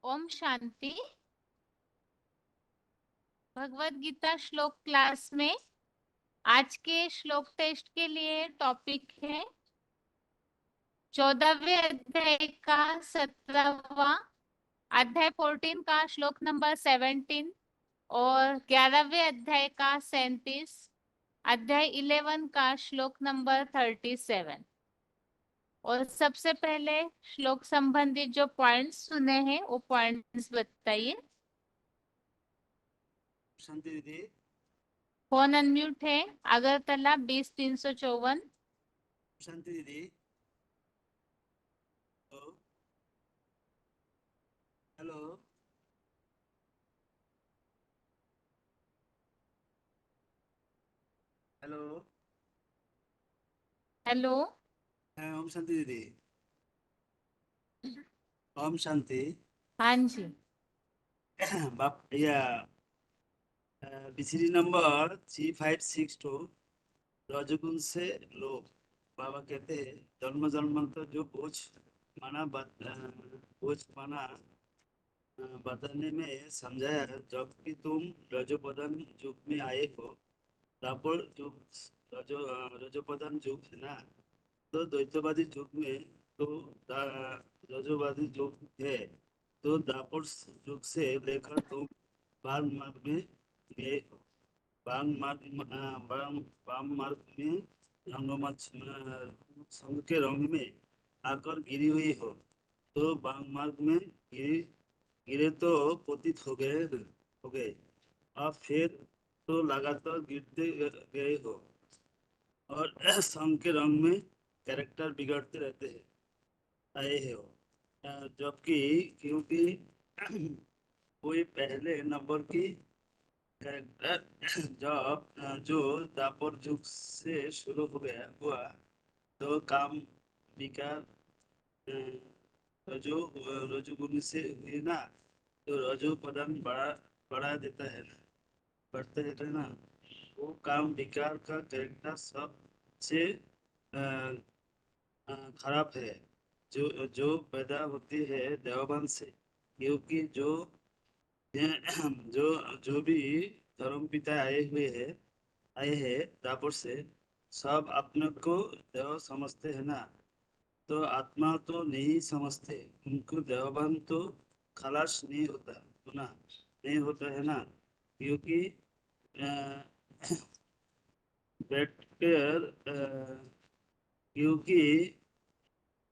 ओम शांति। भगवत गीता श्लोक क्लास में आज के श्लोक टेस्ट के लिए टॉपिक है 14वें अध्याय का 17वां अध्याय 14 का श्लोक नंबर 17 और 11वें अध्याय का 37 अध्याय 11 का श्लोक नंबर 37। और सबसे पहले श्लोक संबंधित जो पॉइंट्स सुने हैं वो पॉइंट्स बताइए। शांति दीदी। फोन अनम्यूट है। अगरतला 20-354। शांति दीदी। Hello. Hello. Hello. Om Shanti दीदी। ओम शांति। हाँ जी। बाप या बीसीडी नंबर 3562 रजगुण से लोग बाबा कहते हैं जन्म जन्मांतर जो बोझ माना बताने में समझाया जब कि तुम रजोपदन युग में आए हो। दापर युग रजोपदन युग है ना, तो द्वैतवादी युग में तो रजोवादी युग है। तो दापर युग से लेकर तुम बाल मार्ग में गए हो। वाम मार्ग में संघ के रंग में आकर गिरी हुई हो। तो वाम मार्ग में गिरे तो पतित हो गए। अब फिर तो लगातार गिरते गए हो और संघ के रंग में कैरेक्टर बिगड़ते रहते हैं आए हो। जबकि क्योंकि कोई पहले नंबर की कैरेक्टर जब जो दापर युग से शुरू हो गया हुआ तो काम विकार रजो रजोगुण से हुई ना, तो रजो पदन बढ़ा देता है ना, बढ़ते रहते हैं ना। वो काम विकार का कैरेक्टर सबसे खराब है जो जो पैदा होती है देवबंद से। क्योंकि जो जो भी धर्म पिता आए हैं दापुर से, सब अपने को देव समझते हैं ना, तो आत्मा तो नहीं समझते। उनको देवबंद तो खलास नहीं होता तो ना, नहीं होता है ना। क्योंकि बैठ कर क्योंकि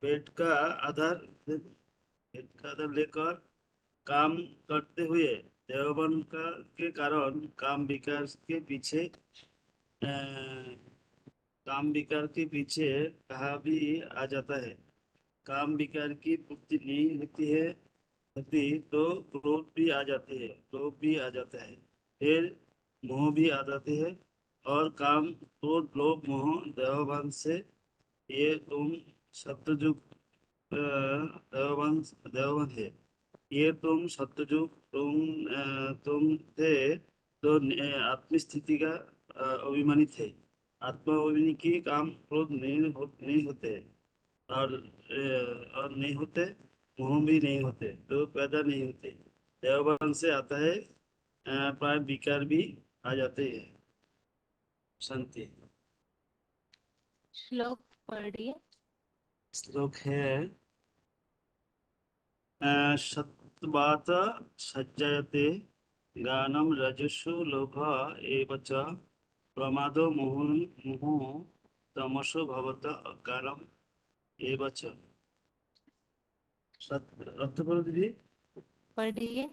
पेट का आधार पेट का आधार लेकर काम करते हुए देवबन के कारण काम विकार के पीछे कहा भी आ जाता है। काम विकार की पूर्ति नहीं होती तो क्रोध भी आ जाते हैं, लोभ भी आ जाता है, फिर मोह भी आ जाते हैं। और काम क्रोध लोभ मोह देवबन से ये तुम सत्युग देवबन देवबन है। ये तुम सत्यजुग तुम थे तो आत्मस्थिति का अभिमानित है। आत्मा अभिमानी की काम क्रोध नहीं होते और नहीं होते, मोह भी नहीं होते, तो पैदा नहीं होते। देवबन से आता है प्राय विकार भी आ जाते हैं। शांति। श्लोक पढ़िए। श्लोक है सत्वात सज्जयते गानम रजसु लोभ एव च प्रमादो मुहुः तमसो भवत अकारम एव च। अर्थ बोलो दीदी। पढ़िए।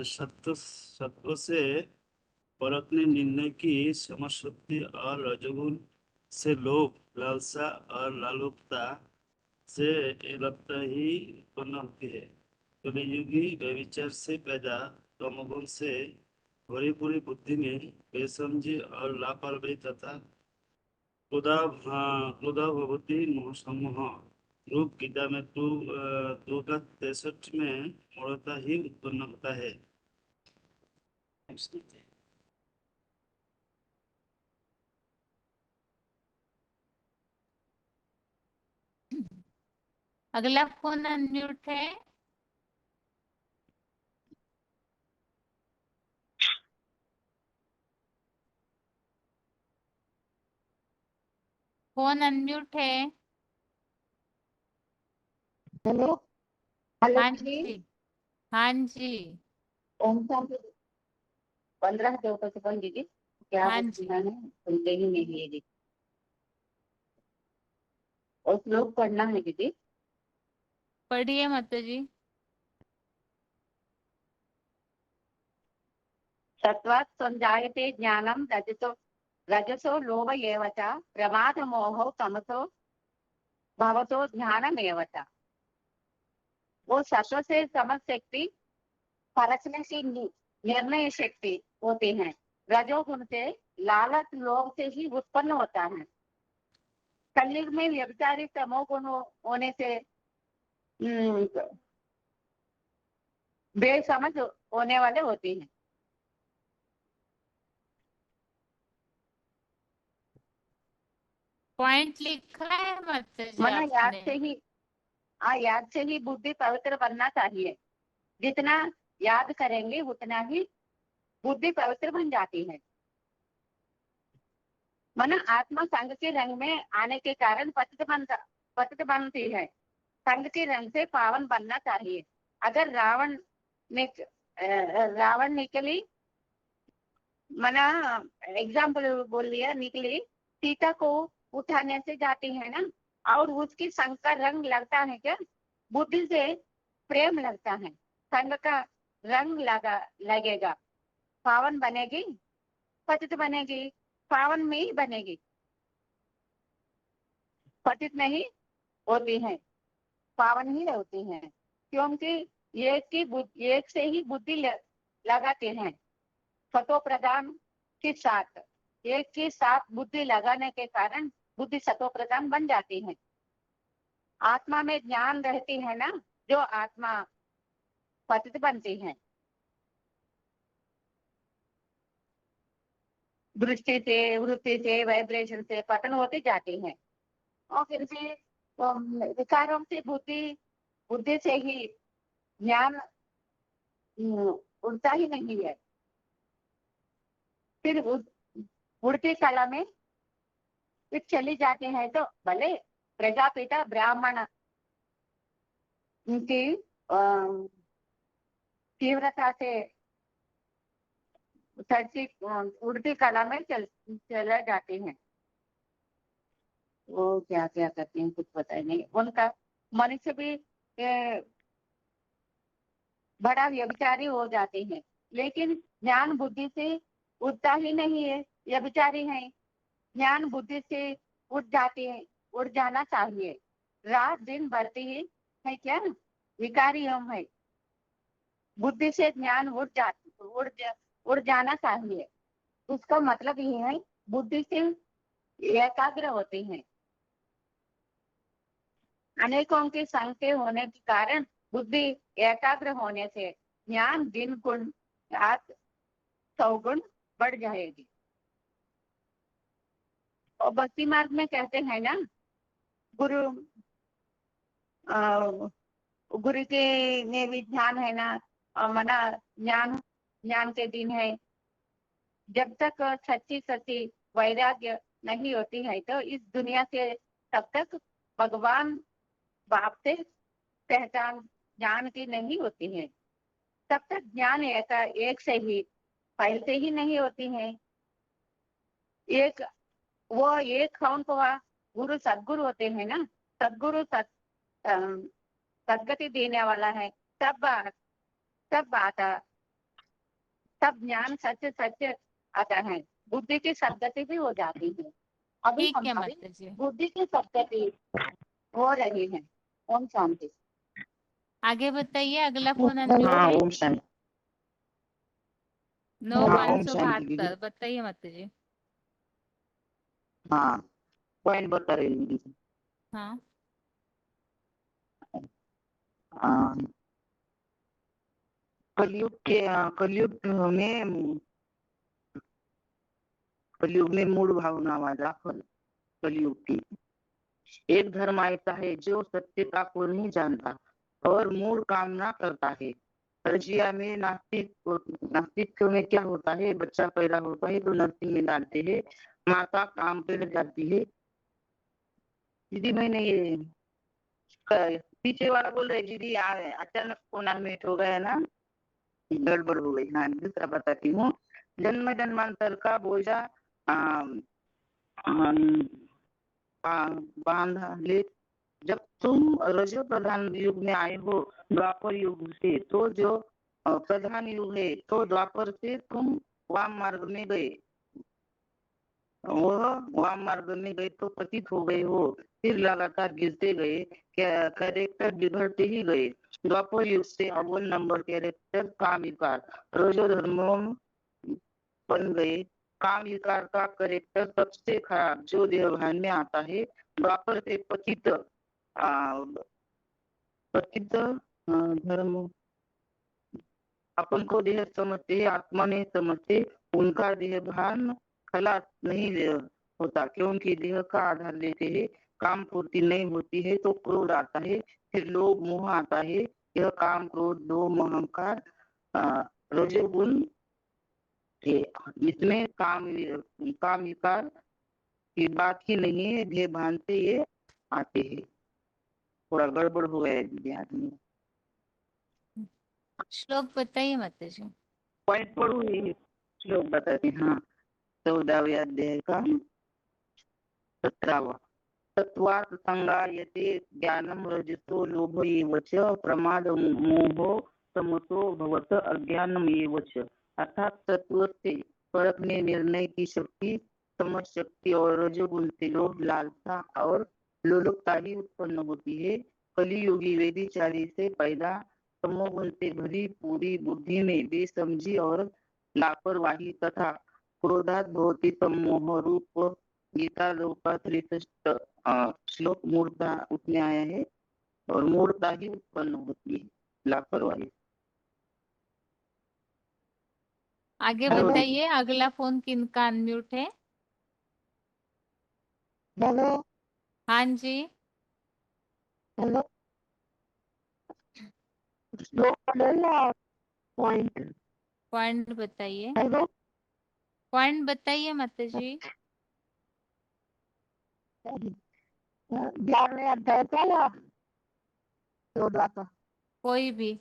सत्व से परखने निर्णय की समशक्ति और रजोगुण से लोभ लालसा और लालुपता से लगता ही उत्पन्न होती है। कलियुगी व्यभिचार से पैदा तमोगुण से भरी पूरी बुद्धि में बेसमझी और लापरवाही तथा क्रोधा भवती मोह समूह रूप गीता में 2 का 63 में मूलतः ही उत्पन्न होता है। अगला फोन अनम्यूट है। फोन अनम्यूट है। हेलो हेलो हाँ जी। जी, हाँ जी, ओम शांति। 15 के ऊपर से कौन दीदी क्या हाँ बोलती जी। है सुनते ही नहीं है दीदी। और श्लोक पढ़ना है दीदी। पढ़िए माता जी। सत्वात् संजायते ज्ञानम रजसो रजसो लोभ एव च प्रमाद मोहो तमसो भवतो ज्ञानमेव च। वो सत्व से समझ शक्ति परखने की निर्णय शक्ति होती है। रजोगुण से लालच लोभ से ही उत्पन्न होता है। कलयुग में व्यभिचारी तमोगुण होने से बेसमझ होने वाले होती हैं। पॉइंट लिखा है माता जी मना आपने? याद से ही बुद्धि पवित्र बनना चाहिए। जितना याद करेंगे उतना ही बुद्धि पवित्र बन जाती है। मना आत्मा संग के रंग में आने के कारण पतित बनती है। संग के रंग से पावन बनना चाहिए। अगर रावण निकली मना एग्जाम्पल बोल लिया निकली सीता को उठाने से जाती है ना। और उसकी संग का रंग लगता है क्या? बुद्धि से प्रेम लगता है। संग का रंग लगेगा। पावन बनेगी पतित बनेगी। पावन में ही बनेगी पतित नहीं होती है पावन ही होती है। क्योंकि एक से ही बुद्धि लगाते हैं। सतो प्रधान के साथ एक के साथ बुद्धि लगाने के कारण बुद्धि सतो प्रधान बन जाती है। आत्मा में ज्ञान रहती है ना जो आत्मा पतित बनती है। दृष्टि से वृत्ति से वाइब्रेशन से पतन होती जाती है। और फिर भी विकारों से बुद्धि से ही ज्ञान उड़ता ही नहीं है। फिर उड़ती कला में फिर चली जाती है तो भले प्रजापिता ब्राह्मण की तीव्रता से उड़ती कला में चला जाती हैं। वो क्या क्या करती हैं कुछ पता ही नहीं उनका। मनुष्य भी बड़ा व्यभिचारी हो जाते हैं। लेकिन ज्ञान बुद्धि से उठता ही नहीं है। व्यभिचारी है ज्ञान बुद्धि से उठ जाती है। उड़ जाना चाहिए। रात दिन बढ़ती है क्या? विकारी हम है। बुद्धि से ज्ञान उड़ जाना चाहिए। उसका मतलब ये है बुद्धि से एकाग्र होती है। अनेकों के संग के होने के कारण बुद्धि एकाग्र होने से ज्ञान दिन गुण रात 100 गुण बढ़ जाएगी। और भक्ति मार्ग में कहते हैं ना गुरु गुरु के ने भी ध्यान है ना। मना ज्ञान ज्ञान के दिन है। जब तक सच्ची सच्ची वैराग्य नहीं होती है तो इस दुनिया से तब तक भगवान बाप से पहचान ज्ञान की नहीं होती है। तब तक ज्ञान एक से ही फैलते ही नहीं होती है। एक कौन हुआ? गुरु सदगुरु होते हैं ना। सदगुरु सदगति देने वाला है। तब आता तब ज्ञान सच सच आता है। बुद्धि की सदगति भी हो जाती है। ठीक है अभी माता जी। बुद्धि की सदगति हो रही है। ओम शांति। आगे बताइए। अगला फोन अनम्यूट हाँ है। ओम शांति। नो हाँ पाँच ओम सौ शांति दीदी। बहत्तर बताइए माता जी। हाँ पॉइंट बता रही हूँ दीदी। हाँ, हाँ, कलयुग में मूड भावना वाला फल। कलयुग की एक धर्म ऐसा है जो सत्यता को नहीं जानता और मूड कामना करता है। रजिया में नास्तिक में क्या होता है? बच्चा पैदा होता है तो नर्सिंग में डालते हैं। माता काम पे लग जाती है दीदी मैंने ये पीछे वाला बोल रहे दीदी अचानक फोन अनम्यूट हो गया ना, गड़बड़ हो गई। हाँ दूसरा बताती हूँ। जन्म जन्मांतर का बोझा अम, अम, बांधा ले। जब तुम रजो प्रधान युग में आए हो द्वापर युग से, तो जो प्रधान युग है, तो द्वापर से तुम वाम मार्ग में गए, वह वाम मार्ग में गए तो पतित हो गए हो, फिर लगातार गिरते गए, कैरेक्टर बिगड़ते ही गए। द्वापर युग से अव्वल नंबर कैरेक्टर काम विकार रजो धर्मों बन गए। काम विकार का कैरेक्टर सबसे खराब जो देवभान में आता है। द्वापर से पतित धर्म अपन को देह समझते, आत्मा नहीं समझते। उनका देह भान खलास नहीं होता, क्योंकि देह का आधार लेते हैं। काम पूर्ति नहीं होती है तो क्रोध आता है, फिर लोभ मोह आता है। यह काम क्रोध लोभ अहंकार रजोगुण है। इसमें काम विकार की बात ही नहीं है, देह भान से ये आते हैं। थोड़ा गड़बड़ हो गया है दीदी आदमी। श्लोक बताइए माता जी। पॉइंट पढ़ू ये श्लोक बताते हैं। हाँ 14वें अध्याय का 17वां। तत्वात् संगायते ज्ञानम रजसो लोभ एव च प्रमाद मोहो तमसो भवत अज्ञानम एव च। अर्थात तत्व से परखने निर्णय की शक्ति, समझ शक्ति और रजोगुण से लोभ लालसा और लोलुपता ही उत्पन्न होती है। कलियुगी वेदिचारी से पैदा तमोगुण से भरी पूरी बुद्धि में बेसमझी और लापरवाही तथा क्रोधात भवति सम्मोह रूप गीता लोका 63 श्लोक मूर्ता उठने आया है, और मूर्ता ही उत्पन्न होती है लापरवाही। आगे हेलो बताइए, अगला फोन किनका अनम्यूट है? हेलो हाँ जी, हेलो श्लोक ले लो पॉइंट। पॉइंट बताइए, हेलो पॉइंट बताइए माता जी। 11वें अध्याय का या 14 का? कोई भी।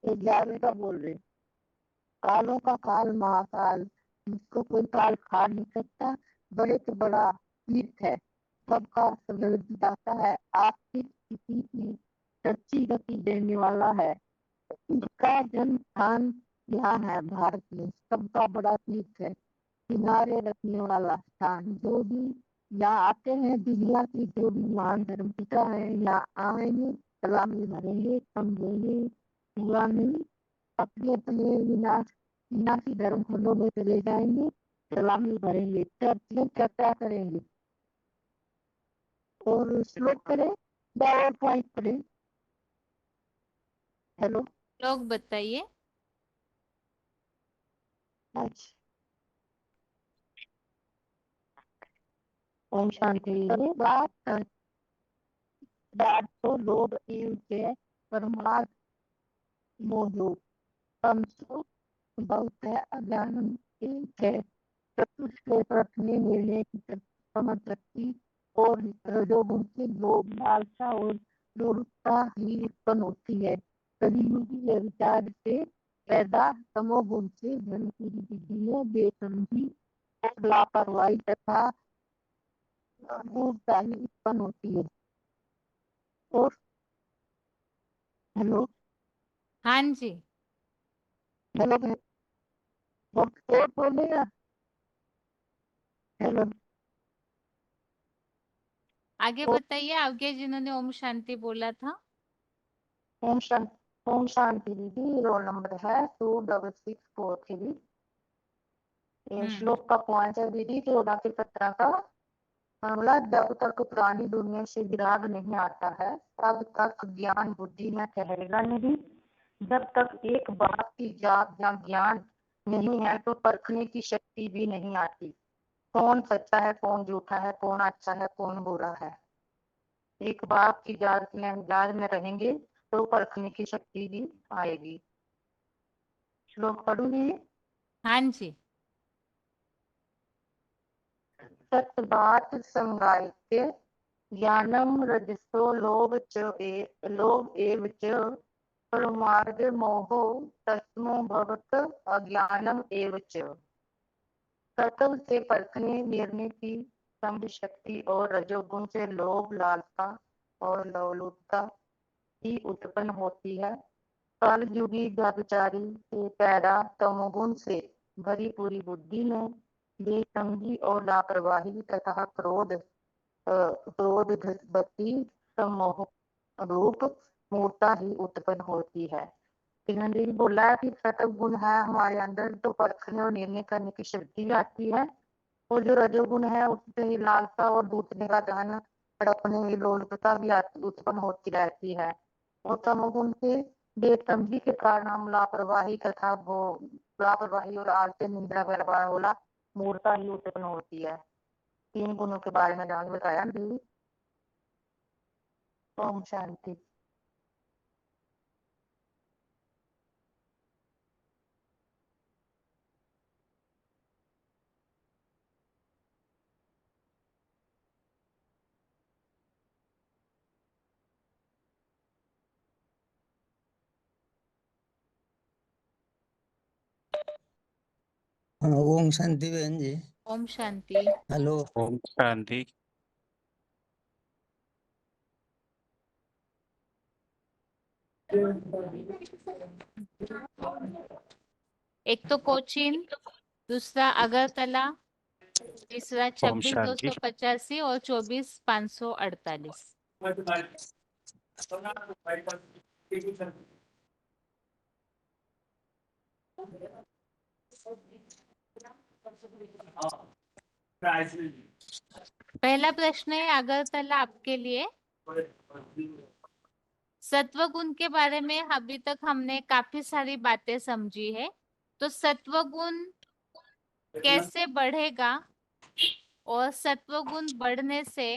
11वें का बोल रहे। कालों का काल महाकाल, जिसको कोई काल खा नहीं सकता, बड़े से बड़ा तीर्थ है, सबका सदगतिदाता है, आपकी किसी की सच्ची गति देने वाला है। इसका जन्म स्थान यहाँ है भारत में, सबका बड़ा तीर्थ है, किनारे रखने वाला स्थान। जो भी यहाँ आते हैं, दुनिया की जो भी महान धर्म पिता है, यहाँ आएंगे, सलामी भरेंगे, समझेंगे, पूरा नहीं, अपने अपने विनाशी धर्म खंडों में चले जाएंगे, सलामी भरेंगे, चर्चा चर्चा करेंगे और श्लोक करें, पावर पॉइंट करें। हेलो श्लोक बताइए। अच्छा ओम शांति। बात तो लोभ एवं के परमार्थ मोह तमसो बहुत है, अज्ञान एक है, चतुष्ट प्रश्न मिलने की समझ शक्ति और रजोगुण से लोभ लालसा और लोलुपता ही उत्पन्न होती है। कलियुगी यह विचार से पैदा तमोगुण से धन की बुद्धि में बेसमझी और लापरवाही तथा मूर्खता ही उत्पन्न होती है। और हेलो हाँ जी, हेलो और बोलेगा। हेलो आगे बताइए, आगे जिन्होंने ओम शांति बोला था। ओम शांति। ओम शांति दीदी, रोल नंबर है 26643। ये श्लोक का पॉइंट है दीदी 14 से 17 का। मामला जब तक पुरानी दुनिया से विराग नहीं आता है, तब तक ज्ञान बुद्धि में ठहरेगा नहीं। जब तक एक बात की जात या ज्ञान नहीं है, तो परखने की शक्ति भी नहीं आती। कौन सच्चा है, कौन झूठा है, कौन अच्छा है, कौन बुरा है। एक बात की जात में रहेंगे तो परखने की शक्ति भी आएगी। श्लोक पढ़ूंगी। हाँ जी, सत्वात् संगायते ज्ञानं रजसो लोभ एव च परमार्थ मोहो तस्मो भवत अज्ञानम एव च। सत्व से परखने निर्णय की संभ शक्ति और रजोगुण से लोभ लालसा और लौलुपता ही उत्पन्न होती है। कल युगी व्यभिचारी के पैदा तमोगुण से भरी पूरी बुद्धि में बेसंगी और लापरवाही तथा क्रोध भक्ति सम्मोह रूप मूर्ता ही उत्पन्न होती है। जी बोला है कि सत्व गुण है हमारे अंदर तो परखने और निर्णय करने की शक्ति आती है, और जो रजोगुण है उससे ही लालसा और दूसरे का धन हड़पने की लोलुपता भी उत्पन्न होती रहती है। और तमोगुण से बेसमझी के कारण हम लापरवाही तथा लापरवाही और आलस्य निंदा वाला मूर्ता ही उत्पन्न होती है। 3 गुणों के बारे में जान बताया भी। ओम शांति। ओम शांति बहन जी। ओम शांति। हेलो। ओम शांति। एक तो कोचीन, दूसरा अगरतला, तीसरा ओम शांति। 26,285 और 24,548। पहला प्रश्न है अगरतला आपके लिए। सत्वगुण के बारे में अभी तक हमने काफी सारी बातें समझी है, तो सत्वगुण कैसे बढ़ेगा और सत्वगुण बढ़ने से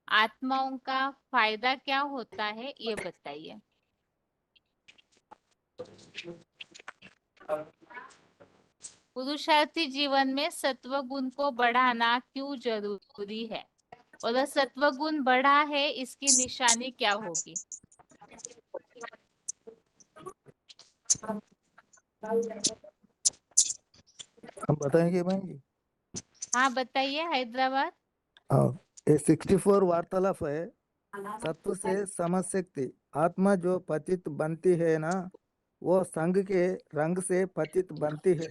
आत्माओं का फायदा क्या होता है, ये बताइए। पुरुषार्थी जीवन में सत्वगुण को बढ़ाना क्यों जरूरी है, और सत्वगुण बढ़ा है इसकी निशानी क्या होगी? हम बताएंगे बहन जी। हाँ बताइए। हैदराबाद। ये 64 वार्तालाप है। सत्व से समशक्ति आत्मा जो पतित बनती है ना, वो संग के रंग से पतित बनती है।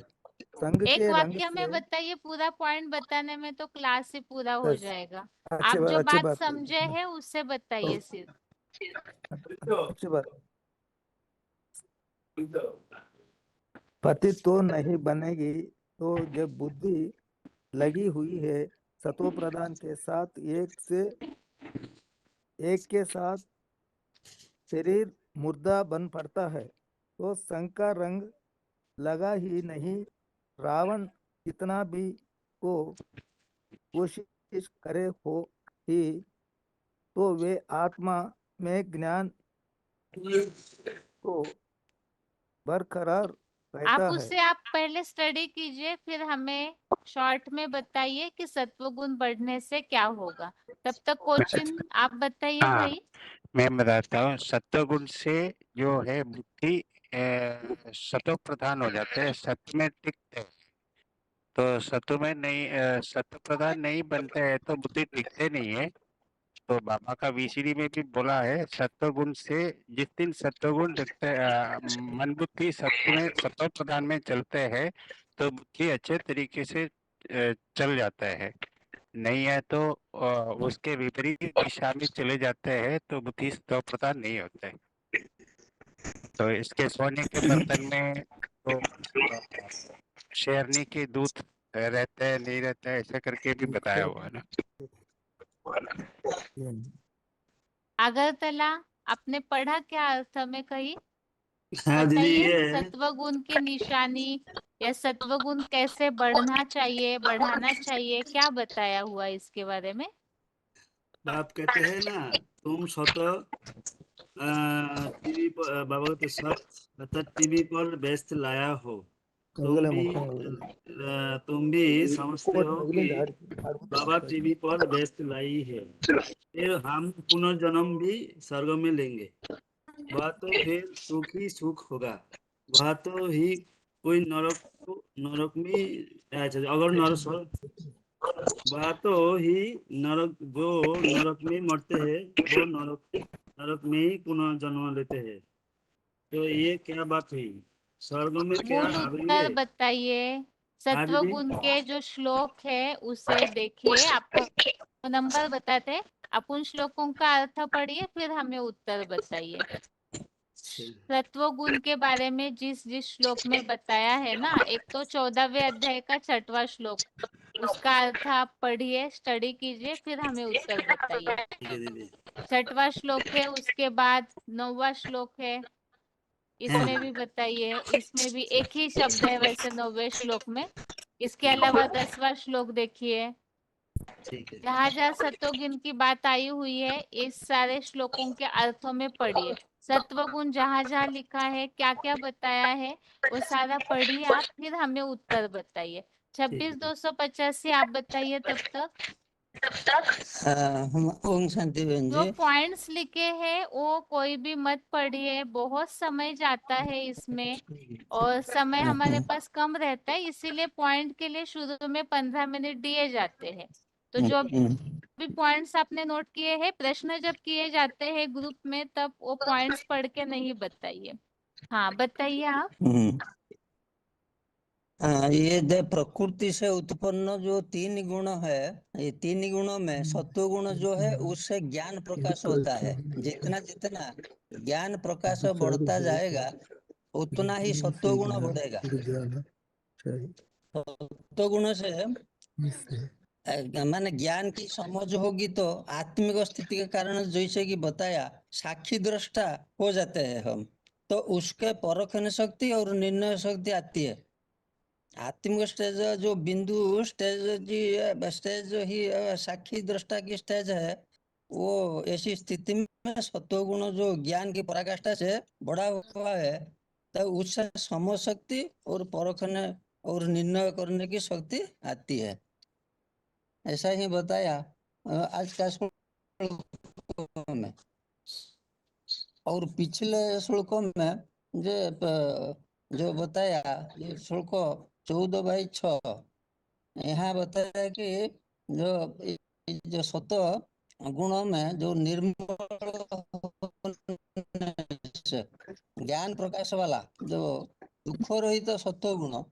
संग एक के रंग वाक्य में से बताइए, पूरा पॉइंट बताने में तो क्लास ही पूरा हो जाएगा। आप जो अच्छी बात बात समझे है उससे बताइए सिर्फ। अच्छी बात। पतित तो नहीं बनेगी, तो जब बुद्धि लगी हुई है सत्व प्रधान के साथ एक के साथ शरीर मुर्दा बन पड़ता है, तो संग का रंग लगा ही नहीं। रावण कितना भी को कोशिश करे हो ही, तो वे आत्मा में ज्ञान को बरकरार रहता है। उससे आप पहले स्टडी कीजिए, फिर हमें शॉर्ट में बताइए कि सत्वगुण बढ़ने से क्या होगा। तब तक कोचिन आप बताइए हाँ, भाई। मैं बताता हूँ। सत्वगुण से जो है बुद्धि सत्व प्रधान हो जाते हैं, सत्व में टिकते हैं। तो सत्व में नहीं, सत्व प्रधान नहीं बनते हैं तो बुद्धि टिकते नहीं है। तो बाबा का वीसीडी में भी बोला है, सत्वगुण से जिस दिन सत्वगुण मन बुद्धि सत्व प्रधान में चलते हैं तो बुद्धि अच्छे तरीके से चल जाता है। नहीं है तो उसके विपरीत दिशा में चले जाते हैं तो बुद्धि सत्व प्रधान नहीं होता है। तो इसके सोने के बर्तन में तो शेरनी के दूध रहता है नहीं रहता है, ऐसा करके भी बताया हुआ है ना। अगरतला आपने पढ़ा क्या अर्थ में कही? हाँ दीदी, बताइए। ये सत्वगुण की निशानी या सत्वगुण कैसे बढ़ना चाहिए, बढ़ाना चाहिए, क्या बताया हुआ इसके बारे में? बाप कहते हैं ना, तुम स्वतः टीवी पर बाबा कहते सत अर्थात टीवी पर व्यस्त लाया हो, तुम भी समझते हो कि बाबा टीवी पर व्यस्त लाई है, फिर हम पुनर्जन्म भी स्वर्ग में लेंगे। वह तो फिर सुख ही सुख होगा। वह तो ही कोई नरक में अगर वह तो ही नरक जो नरक में मरते हैं वो नरक में ही पुनर्जन्म लेते हैं। तो ये क्या बात हुई? स्वर्ग में क्या मूल उत्तर बताइए। सत्व दीदी? गुण के जो श्लोक है उसे देखिए, आपको नंबर बताते, आप उन श्लोकों का अर्थ पढ़िए फिर हमें उत्तर बताइए। सत्व गुण के बारे में जिस जिस श्लोक में बताया है ना, एक तो 14वें अध्याय का 6वां श्लोक, उसका अर्थ आप पढ़िए, स्टडी कीजिए, फिर हमें उत्तर बताइए। ठीक है दीदी। 6वां श्लोक है, उसके बाद 9वां श्लोक है, इसमें भी बताइए। इसमें भी एक ही शब्द है वैसे 9वें श्लोक में। इसके अलावा 10वां श्लोक देखिए। ठीक है। जहाँ जहाँ सत्वगुण की बात आई हुई है, इस सारे श्लोकों के अर्थों में पढ़िए। सत्वगुण जहाँ जहाँ लिखा है, क्या क्या बताया है, वो सारा पढ़िए आप, फिर हमें उत्तर बताइए। 26,285 आप बताइए तब तक। हम ओम शांति बहन जो जी। पॉइंट्स लिखे हैं वो कोई भी मत पढ़िए, बहुत समय जाता है इसमें और समय हमारे पास कम रहता है, इसीलिए पॉइंट के लिए शुरू में 15 मिनट दिए जाते हैं। तो जो भी पॉइंट्स आपने नोट किए हैं, प्रश्न जब किए जाते हैं ग्रुप में, तब वो पॉइंट्स पढ़ के नहीं बताइए। हाँ बताइए आप। ये दे प्रकृति से उत्पन्न जो 3 गुण है, ये 3 गुणों में सत्व गुण जो है उससे ज्ञान प्रकाश होता है। जितना जितना ज्ञान प्रकाश बढ़ता जाएगा उतना ही सत्व गुण बढ़ेगा। सत्व गुण से माने ज्ञान की समझ होगी तो आत्मिक स्थिति के कारण, जैसे कि बताया, साक्षी दृष्टा हो जाते हैं हम, तो उसके परखने शक्ति और निर्णय शक्ति आती है। आत्मिक स्टेज जो बिंदु स्टेज ही साक्षी दृष्टा की स्टेज है, वो ऐसी स्थिति में सत्वगुण जो ज्ञान की पराकाष्ठा से बढ़ा हुआ है, तो उससे समझ शक्ति और परखने और निर्णय करने की शक्ति आती है। ऐसा ही बताया आज का श्लोक में। और पिछले श्लोकों में जो बताया, ये श्लोक 14/6, यहाँ बताया कि जो सत्व गुणों में जो निर्मल ज्ञान प्रकाश वाला जो दुख रहित सत्व गुण,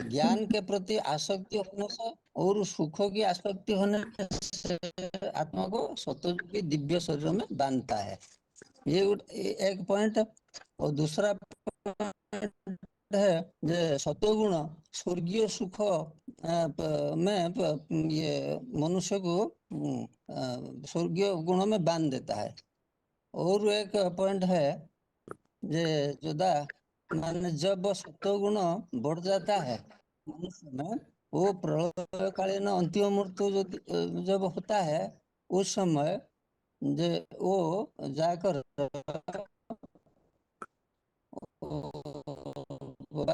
ज्ञान के प्रति आसक्ति होने से और सुख की आसक्ति होने से आत्मा को सत्व की दिव्य शरीर में बांधता है। ये एक पॉइंट। और दूसरा पॉइंट है जो सत्व गुण स्वर्गीय सुख में ये मनुष्य को स्वर्गीय गुणों में बांध देता है। और एक पॉइंट है जोदा माने जब सत्व गुण बढ़ जाता है मनुष्य में, वो प्रलयकालीन अंतिम मृत्यु जब होता है, उस समय वो जाकर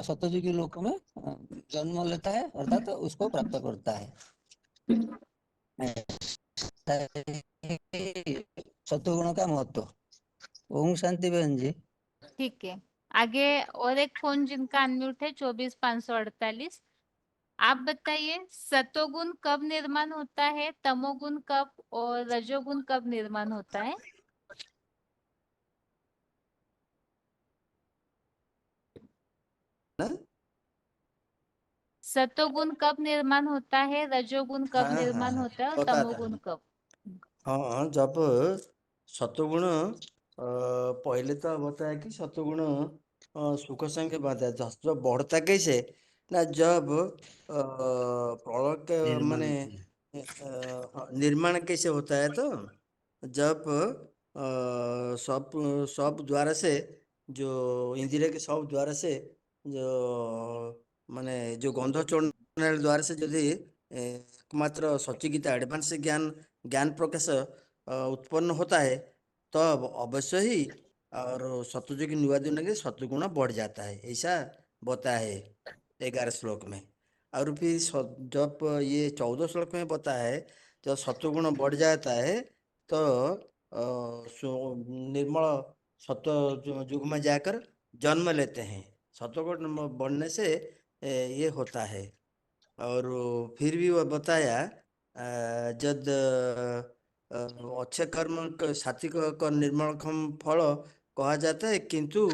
सत्ययुगी लोक में जन्म लेता है, अर्थात उसको प्राप्त करता है। सत्वगुण का महत्व। ओम शांति बहन जी। ठीक है, आगे और एक फोन जिनका अनम्यूट है 24,548, आप बताइए सतोगुण कब निर्माण होता है, तमोगुण कब और रजोगुण कब निर्माण होता है? सतोगुण कब निर्माण होता है, रजोगुण कब हाँ, निर्माण हाँ, होता है और बताता तमोगुण हूँ। कब? हाँ, जब सत्वगुण पहले तो बताया कि सत्वगुण सुख संग बात है, जब बढ़ता कैसे ना, जब प्रलय के माने निर्माण कैसे होता है, तो जब सब द्वारा से जो इंद्रिय के सब द्वारा से जो माने जो गंध चढ़ने द्वारा से यदि एकमात्र सचिकिता एडवांस ज्ञान प्रकाश उत्पन्न होता है, तब अवश्य ही और सत्वजुगी नुआ दिन के सत्वगुण बढ़ जाता है, ऐसा बताया है। 11 श्लोक में। और फिर जब ये 14 श्लोक में पता है जब सत्वगुण बढ़ जाता है तो निर्मल सत्व युग में जाकर जन्म लेते हैं। सत्वगुण बढ़ने से ये होता है। और फिर भी वह बताया जद अच्छे कर्म सात्विक का निर्मलक्षम फल कहा जाता है, किंतु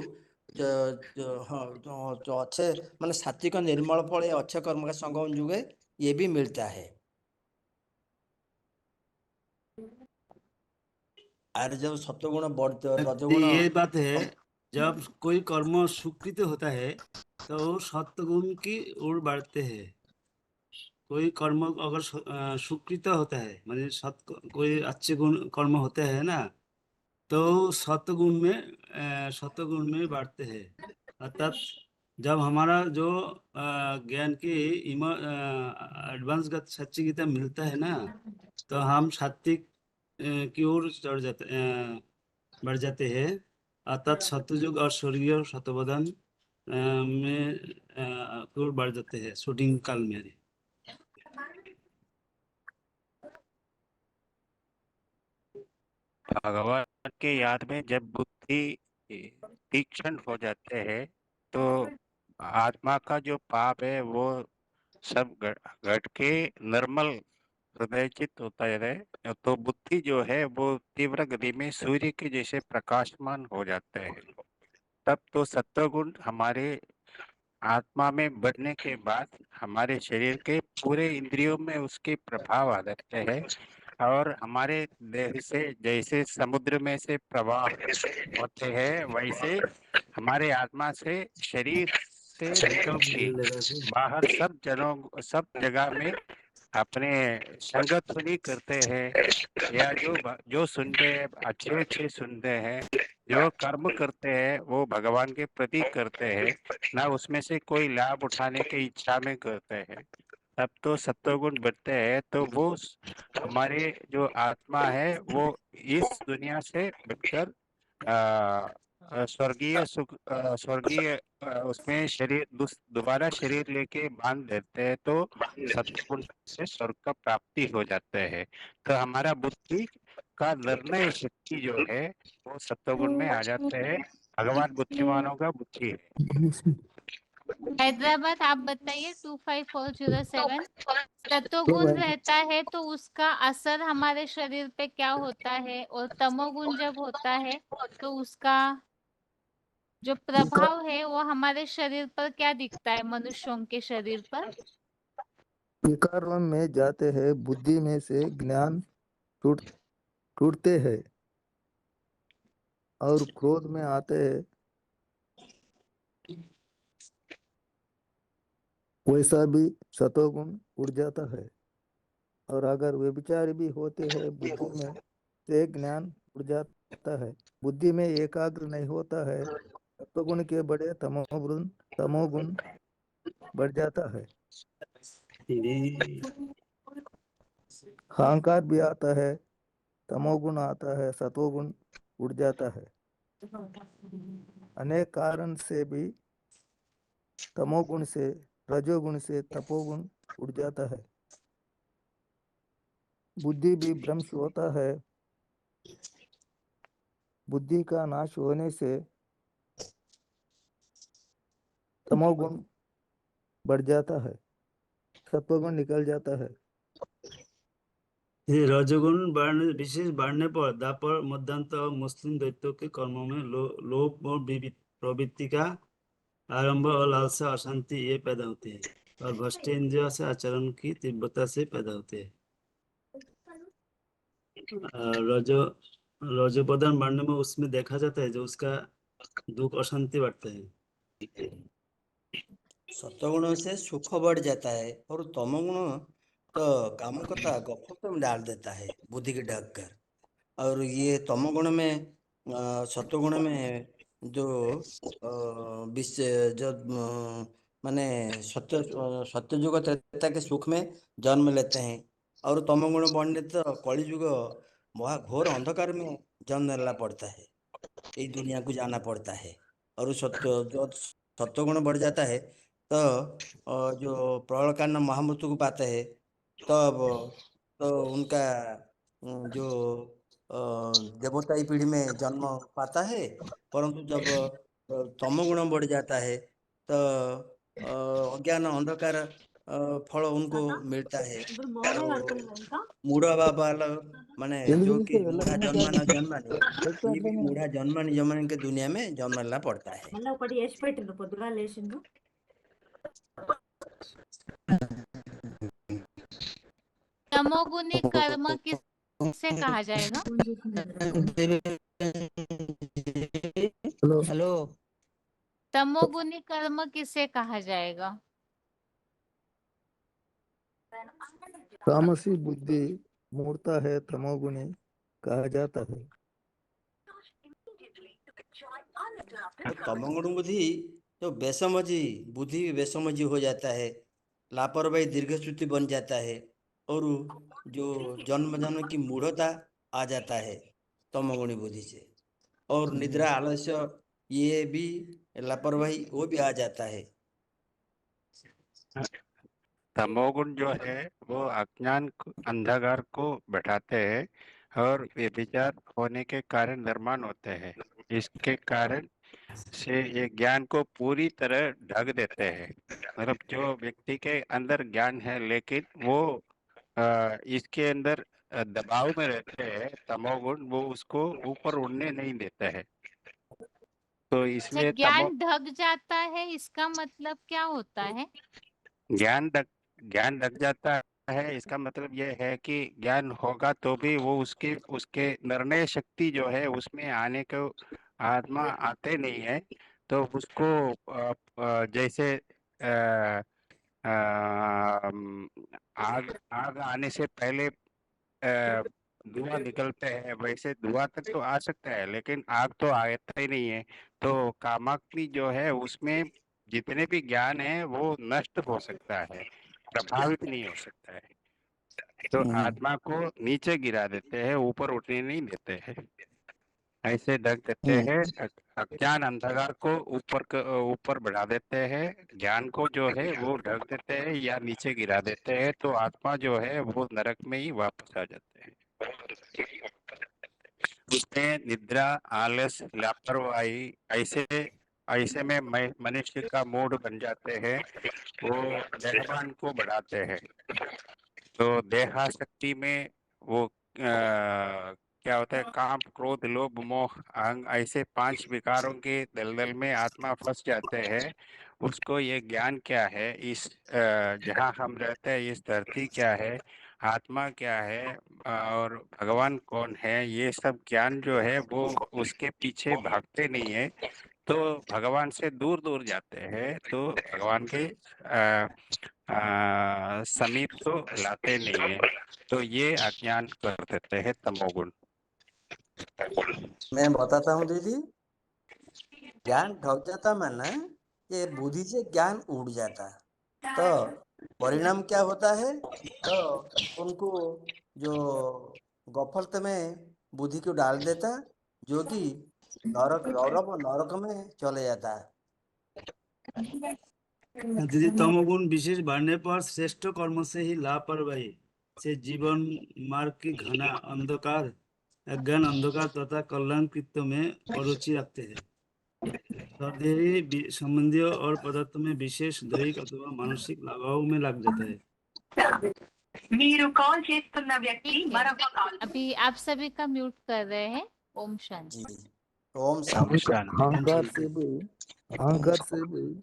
हाँ जो अच्छे माने सात्विक निर्मल फल या अच्छे कर्म का संगम जुगे ये भी मिलता है। और जब सत्वगुण रजगुण ये बात है, जब कोई कर्म सुकृत होता है तो सत्वगुण की ओर बढ़ते हैं। कोई कर्म अगर सुकृत होता है माने कोई अच्छे गुण कर्म होते हैं ना, तो सत्वगुण में बढ़ते हैं। अर्थात जब हमारा जो ज्ञान की एडवांस सच्ची गीता मिलता है ना, तो हम सात्विक की ओर बढ़ जाते हैं। अर्थात सत्युग और स्वर्गीय सत्वोदन में की ओर बढ़ जाते हैं शूटिंग काल में। भगवान के याद में जब बुद्धि तीक्ष्ण हो जाते हैं तो आत्मा का जो पाप है वो सब घट के निर्मल हृदयचित होता है, तो बुद्धि जो है वो तीव्र गति में सूर्य के जैसे प्रकाशमान हो जाते हैं। तब तो सत्वगुण हमारे आत्मा में बढ़ने के बाद हमारे शरीर के पूरे इंद्रियों में उसके प्रभाव आ जाते हैं और हमारे देह से जैसे समुद्र में से प्रवाह होते हैं वैसे हमारे आत्मा से शरीर से निकल के बाहर सब जगह में अपने संगत सुनी करते हैं, या जो सुनते हैं अच्छे सुनते हैं, जो कर्म करते हैं वो भगवान के प्रति करते हैं, ना उसमें से कोई लाभ उठाने की इच्छा में करते हैं। तब तो सत्वगुण बढ़ते हैं तो वो हमारे जो आत्मा है वो इस दुनिया से बढ़कर स्वर्गीय सुख स्वर्गीय उसमें शरीर दोबारा शरीर लेके बांध देते हैं, तो सत्वगुण से स्वर्ग का प्राप्ति हो जाते हैं। तो हमारा बुद्धि का निर्णय शक्ति जो है वो सत्वगुण में आ जाते हैं। भगवान बुद्धिमानों का बुद्धि है। हैदराबाद आप बताइए 25407। सत्वगुण रहता है तो उसका असर हमारे शरीर पे क्या होता है, और तमोगुण जब होता है तो उसका जो प्रभाव है वो हमारे शरीर पर क्या दिखता है, मनुष्यों के शरीर पर? विकारों में जाते हैं, बुद्धि में से ज्ञान टूटते हैं और क्रोध में आते हैं। वैसा भी सतोगुण उड़ जाता है। और अगर वे विचार भी होते हैं, बुद्धि में से ज्ञान उड़ जाता है। बुद्धि में एकाग्र नहीं होता है। सत्वगुण के बड़े तमोगुण बढ़ जाता है। अहंकार भी आता है, तमोगुण आता है, सतोगुण उड़ जाता है। अनेक कारण से भी तमोगुण से, रजोगुण से तपोगुण उड़ जाता है। बुद्धि भी भ्रंश होता है। बुद्धि का नाश होने से तमोगुण बढ़ जाता है, सत्वगुण निकल जाता है। ये रजोगुण विशेष बढ़ने पर दापर मध्यांत और मुस्लिम दैत्यों के कर्मों में लोभ और प्रवृत्ति का आरंभ और लालसा अशांति ये पैदा होती है, और भ्रष्ट इंद्रियों से आचरण की तीव्रता से पैदा होते हैं। रजोपदान बढ़ने में उसमें देखा जाता है जो उसका दुख अशांति बढ़ता है। सत्वगुण से सुख बढ़ जाता है और तमोगुण तो काम करता गपशप में डाल देता है बुद्धि के ढक कर। और ये तमोगुण में सत्वगुण में जो माने सत्ययुग त्रेता के सुख में जन्म लेते हैं, और तमोगुण बढ़ने तो कलियुग महाघोर अंधकार में जन्म लेना पड़ता है, इस दुनिया को जाना पड़ता है। और सत्वगुण बढ़ जाता है तो जो प्रलयकांड महामृत्यु को पाते हैं तब तो उनका जो देवताई पीढ़ी में जन्म पाता है, परंतु जब तमोगुण बढ़ जाता है तो अज्ञान अंधकार फल उनको मिलता है। तो मूढ़ बाबा माने जो कि मूढ़ा जन्माना जन्मानी ये भी मूढ़ा जन्मानी जन्मानी के दुनिया में जन्मला पड़ता है। మళ్ళీ ఒకటి వేసి పెట్టిండ్రు పొద్దుగా లేచిండ్రు तमोगुनी कर्म किसे कहा जाएगा? हेलो हेलो तमोगुनी कर्म किसे कहा जाएगा? तामसी बुद्धि मूर्ता है, तमोगुणी कहा जाता है। तो तमोगुण बुद्धि तो बेसमझी बुद्धि बेसमझी हो जाता है, लापरवाही दीर्घश्रुति बन जाता है और जो जन्म जन्म की मूढ़ता आ जाता है तमोगुणी बुद्धि से, और निद्रा आलस्य ये भी लापरवाही वो भी आ जाता है। तमोगुण जो है वो अज्ञान अंधकार को बैठाते हैं और व्यभिचार होने के कारण निर्माण होते हैं। इसके कारण से ये ज्ञान को पूरी तरह ढक देते हैं। मतलब जो व्यक्ति के अंदर ज्ञान है लेकिन वो इसके अंदर दबाव में रहते हैं, तमोगुण वो उसको ऊपर उड़ने नहीं देते हैं। तो अच्छा, इसलिए ज्ञान ढक जाता है, इसका मतलब क्या होता है? ज्ञान ढक जाता है, इसका मतलब यह है कि ज्ञान होगा तो भी वो उसके निर्णय शक्ति जो है उसमें आने को आत्मा आते नहीं है। तो उसको जैसे आग आग आने से पहले धुआं निकलते हैं, वैसे धुआं तक तो आ सकता है लेकिन आग तो आता ही नहीं है। तो कामाग्नि जो है उसमें जितने भी ज्ञान है वो नष्ट हो सकता है, प्रभावित नहीं हो सकता है। तो आत्मा को नीचे गिरा देते हैं, ऊपर उठने नहीं देते हैं, ऐसे ढक देते हैं। अज्ञान अंधकार को ऊपर बढ़ा देते हैं, ज्ञान को जो है वो ढक देते हैं या नीचे गिरा देते हैं। तो आत्मा जो है वो नरक में ही वापस आ जाते हैं। उसमें निद्रा, आलस, लापरवाही ऐसे ऐसे में मनुष्य का मूड बन जाते हैं, वो देहभान को बढ़ाते हैं। तो देहाशक्ति में वो क्या होता है, काम, क्रोध, लोभ, मोह, अहंग ऐसे 5 विकारों के दलदल में आत्मा फंस जाते हैं। उसको ये ज्ञान क्या है, इस जहाँ हम रहते हैं इस धरती क्या है, आत्मा क्या है और भगवान कौन है, ये सब ज्ञान जो है वो उसके पीछे भागते नहीं है, तो भगवान से दूर दूर जाते हैं। तो भगवान के समीप तो लाते नहीं है। तो ये अज्ञान कर देते हैं तमोगुण। मैं बताता हूँ दीदी, ज्ञान ढक जाता माना ये बुद्धि से ज्ञान उड़ जाता, तो परिणाम क्या होता है, तो उनको जो गफलत में बुद्धि को डाल देता, जो कि नरक रौरव नरक में चले जाता। यदि तमोगुण विशेष बढ़ने पर श्रेष्ठ कर्म से ही लापरवाही से जीवन मार्ग की घना अंधकार, अज्ञान अंधकार तथा कलंकित में अरुचि रखते हैं। सदैव संबंधियों और पदार्थ में विशेष दैहिक अथवा मानसिक लगाव में लग जाता है। ठीक है, अभी आप सभी का म्यूट कर रहे हैं। ओम शांति। जी, ओम शांति। अहंकार से भी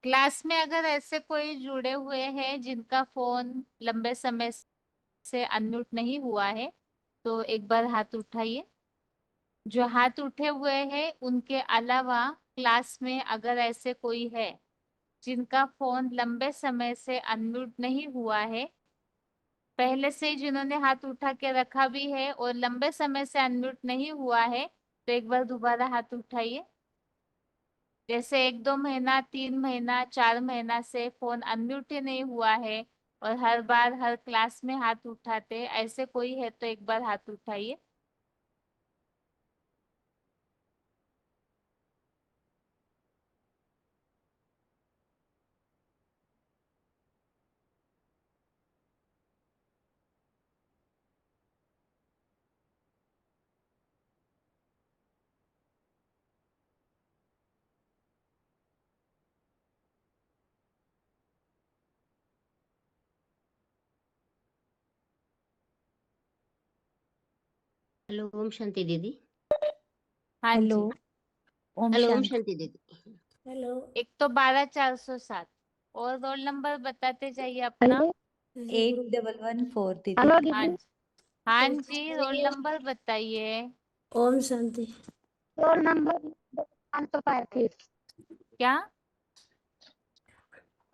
क्लास में अगर ऐसे कोई जुड़े हुए हैं जिनका फोन लंबे समय से अनम्यूट नहीं हुआ है तो एक बार हाथ उठाइए। जो हाथ उठे हुए हैं उनके अलावा क्लास में अगर ऐसे कोई है जिनका फोन लंबे समय से अनम्यूट नहीं हुआ है, पहले से ही जिन्होंने हाथ उठा के रखा भी है और लंबे समय से अनम्यूट नहीं हुआ है, तो एक बार दोबारा हाथ उठाइए। जैसे 1-2 महीना, 3 महीना, 4 महीना से फोन अनम्यूट ही नहीं हुआ है और हर बार हर क्लास में हाथ उठाते, ऐसे कोई है तो एक बार हाथ उठाइए। हेलो ओम शांति दीदी। हाँ हेलो जी, ओम हेलो ओम शांति। शांति दीदी। हेलो एक तो 12407 और रोल नंबर बताते जाइए अपना। 8114 दीदी। हेलो हाँ दीदी। जी, हाँ जी, रोल नंबर बताइए। ओम शांति। Roll number 535। क्या?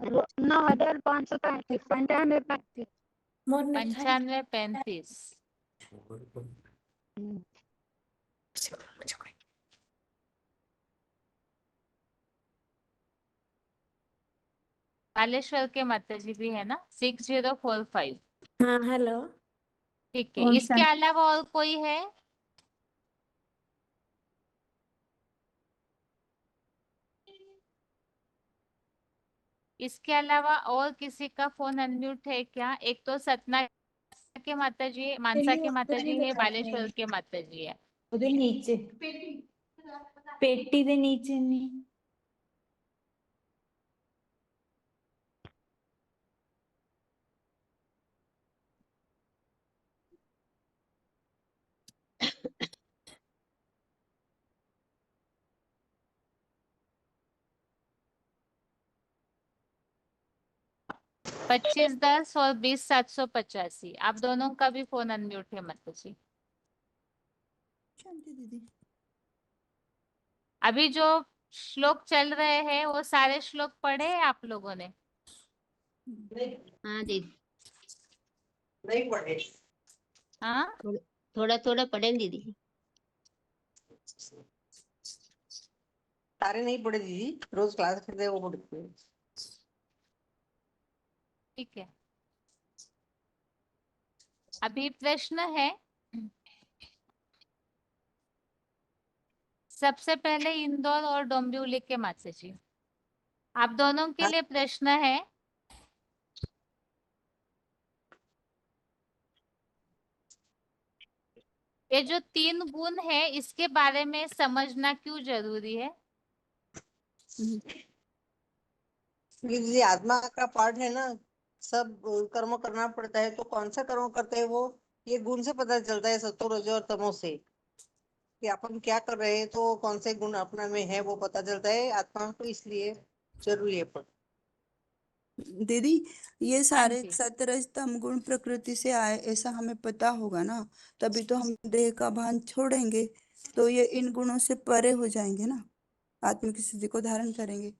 9535 9535। 9535। बालेश्वर के माता जी भी है ना, 6045। हाँ हेलो। ठीक है, ओम इसके शांति। अलावा और कोई है? इसके अलावा और किसी का फोन अनम्यूट है क्या? एक तो सतना के माता जी, मानसा के माता जी है, बालेश्वर के माता जी है। ਉਹਦੇ नीचे पेटी दे नीचे नहीं। पच्चीस 10 और 20 785, आप दोनों का भी फोन अनम्यूट है माता जी। शांति दीदी। अभी जो श्लोक चल रहे हैं वो सारे श्लोक पढ़े हैं आप लोगों ने? हाँ दीदी, नहीं पढ़े। हाँ, थोड़ा थोड़ा पढ़े दीदी। सारे नहीं पढ़े दीदी, रोज क्लास करते हैं वो पढ़ते हैं। ठीक है। अभी प्रश्न है, सबसे पहले इंदौर और डोंबिवली के माता जी, आप दोनों के लिए प्रश्न है। ये जो 3 गुण है इसके बारे में समझना क्यों जरूरी है? क्योंकि दीदी आत्मा का पार्ट है ना, सब कर्म करना पड़ता है, तो कौन सा कर्म करते हैं वो ये गुण से पता चलता है, सत्व रजो और तमो से, कि अपन क्या कर रहे हैं, तो कौन से गुण अपना में है वो पता चलता है आत्मा को, इसलिए जरूरी है पढ़। दीदी ये हाँ सारे जी, सत्वरज तम गुण प्रकृति से आए ऐसा हमें पता होगा ना, तभी तो हम देह का भान छोड़ेंगे, तो ये इन गुणों से परे हो जाएंगे ना, आत्म की स्थिति को धारण करेंगे।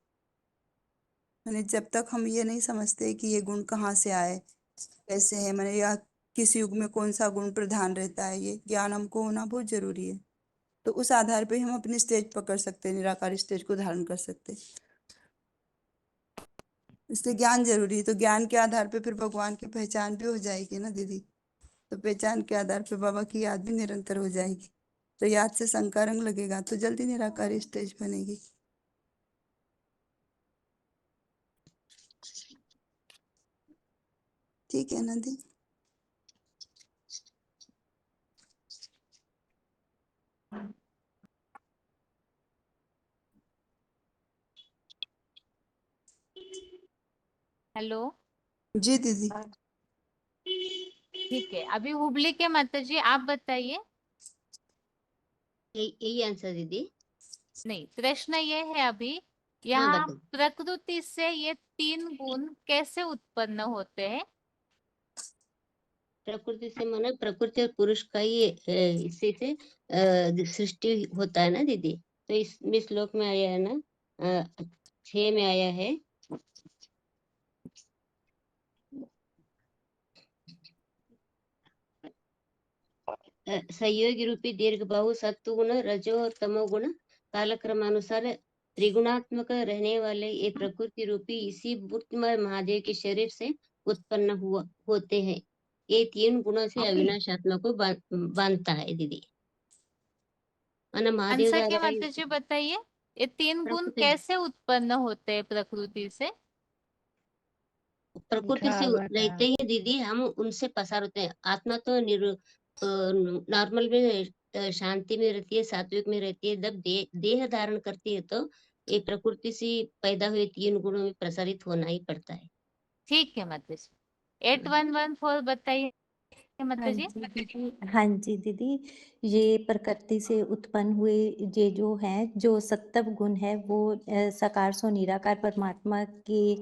मैंने जब तक हम ये नहीं समझते कि ये गुण कहाँ से आए, कैसे है, मैंने या किस युग में कौन सा गुण प्रधान रहता है, ये ज्ञान हमको होना बहुत जरूरी है। तो उस आधार पे हम अपनी स्टेज पकड़ सकते हैं, निराकार स्टेज को धारण कर सकते हैं। इसलिए ज्ञान जरूरी है, तो ज्ञान के आधार पे फिर भगवान की पहचान भी हो जाएगी ना दीदी, तो पहचान के आधार पे बाबा की याद भी निरंतर हो जाएगी, तो याद से शंका रंग लगेगा तो जल्दी निराकारी स्टेज बनेगी। ठीक है ना दी? हेलो। जी दीदी। ठीक है, अभी हुबली के माता जी आप बताइए। यही आंसर दीदी। नहीं, प्रश्न ये है अभी, हाँ यहाँ बताओ। प्रकृति से ये 3 गुण कैसे उत्पन्न होते हैं? प्रकृति से माना प्रकृति और पुरुष का ही इसी से सृष्टि होता है ना दीदी। तो इसमें श्लोक में आया है ना, 6 में आया है, संयोग रूपी दीर्घ बाहु सत्व गुण रजो और तमो गुण कालक्रमानुसार त्रिगुणात्मक रहने वाले ये प्रकृति रूपी इसी मूर्तिमय महादेव के शरीर से उत्पन्न होते हैं। ये 3 गुणों से अविनाश आत्मा को बांधता है दीदी। माना महादेव अंसा के द्वारा माता जी बताइए, ये 3 गुण प्रकृति कैसे उत्पन्न होते हैं प्रकृति से? प्रकृति से रहते ही दीदी हम उनसे पसार होते हैं। आत्मा तो नॉर्मल में शांति में रहती है, सात्विक में रहती है। जब देह धारण करती है तो ये प्रकृति से पैदा हुए 3 गुणों में प्रसारित होना ही पड़ता है। ठीक है माता जी। 8114 बताइए माता हाँ जी। जी दीदी, हाँ जी दीदी, ये प्रकृति से उत्पन्न हुए ये जो है, जो सत्व गुण है वो सकार सो निराकार परमात्मा के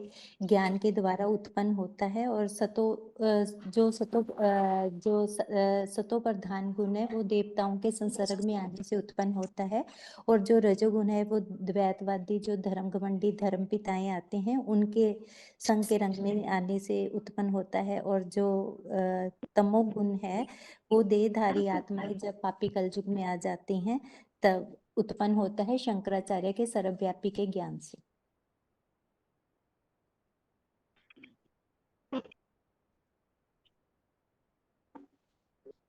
ज्ञान के द्वारा उत्पन्न होता है। और सतो प्रधान गुण है वो देवताओं के संसर्ग में आने से उत्पन्न होता है। और जो रजोगुण है वो द्वैतवादी जो धर्म घमंडी धर्म पिताएं आते हैं उनके संग के रंग में आने से उत्पन्न होता है। और जो तमो गुण है वो देहधारी आत्माएं जब पापी कलयुग में आ जाती हैं तब उत्पन्न होता है शंकराचार्य के सर्वव्यापी के ज्ञान से।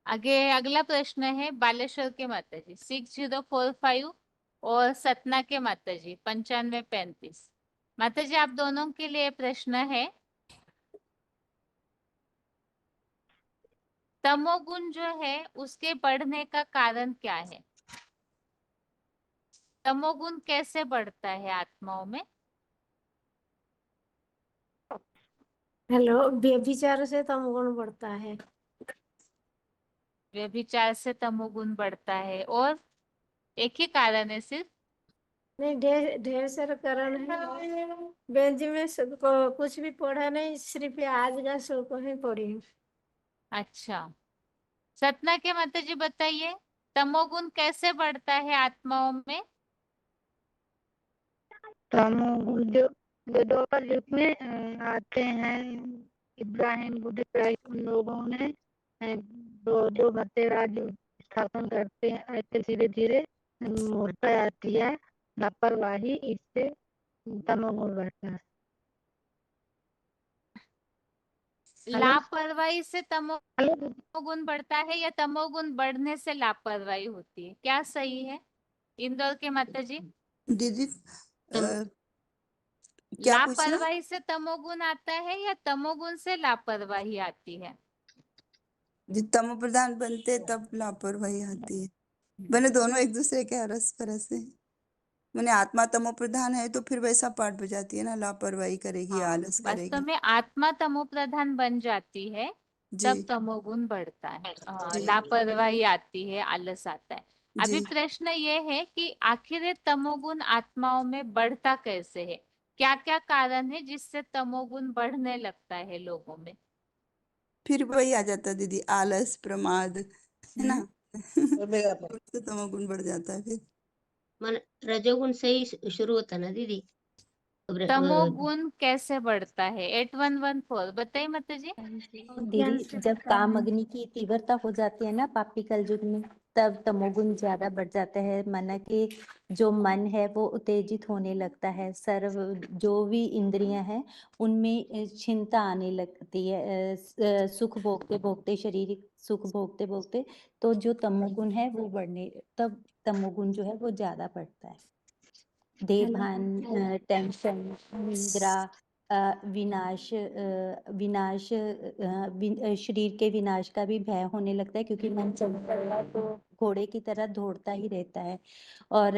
आगे अगला प्रश्न है बालेश्वर के माता जी 6045 और सतना के माता जी 9535। माता जी आप दोनों के लिए प्रश्न है, तमोगुण जो है उसके बढ़ने का कारण क्या है? तमोगुण कैसे बढ़ता है आत्माओं में? हेलो, व्यभिचार से तमोगुण बढ़ता है। व्यभिचार से तमोगुण बढ़ता है, और एक ही कारण है सिर्फ? नहीं, ढेर ढेर सारा कारण है। बेंच में सबको कुछ भी पढ़ा नहीं, सिर्फ आज का शो को ही पढ़ी हूँ। अच्छा, सतना के माता जी बताइए, तमोगुण कैसे बढ़ता है आत्माओं में? तमोगुण जो द्वापर युग में आते हैं, इब्राहिम बुद्ध क्राइस्ट उन लोगों ने जो भक्ति राज्य स्थापन करते हैं, ऐसे धीरे धीरे मूर्ता आती है, लापरवाही, इससे तमोगुण बढ़ता है। लापरवाही से तमोगुण बढ़ता है या तमोगुण बढ़ने से लापरवाही होती है? क्या सही है? इंदौर के माता जी। दीदी क्या पूछना? लापरवाही से तमोगुण आता है या तमोगुण से लापरवाही आती है? जब तमो प्रधान बनते तब लापरवाही आती है। मैंने दोनों एक दूसरे के रस परस है। मैंने आत्मा तमो प्रधान है तो फिर वैसा पाठ बजाती है ना, लापरवाही करेगी, आलस वास्तव करेगी। में आत्मा तमो प्रधान बन जाती है जी तब तमोगुण बढ़ता है, जी लापरवाही आती है, आलस आता है। अभी जी प्रश्न ये है कि आखिर ये तमोगुण आत्माओं में बढ़ता कैसे है? क्या क्या कारण है जिससे तमोगुण बढ़ने लगता है लोगों में? फिर वही आ जाता है दीदी, आलस, प्रमाद, है ना। उससे तमोगुण बढ़ जाता है फिर। मन रजोगुण से ही शुरू होता है ना दीदी। तमोगुण कैसे बढ़ता है? 8114 बताइए माता जी। दीदी जब काम अग्नि की तीव्रता हो जाती है ना पापी कलयुग में, तब तमोगुण ज्यादा बढ़ जाता है। माना कि जो मन है वो उत्तेजित होने लगता है, सर्व जो भी इंद्रियां हैं उनमें क्षीणता आने लगती है, सुख भोगते भोगते, शारीरिक सुख भोगते भोगते, तो जो तमोगुण है वो बढ़ने, तब तमोगुण जो है वो ज्यादा बढ़ता है। देभान, टेंशन, निद्रा, शरीर के विनाश का भी भय होने लगता है, क्योंकि मन चंचल है तो घोड़े की तरह दौड़ता ही रहता है। और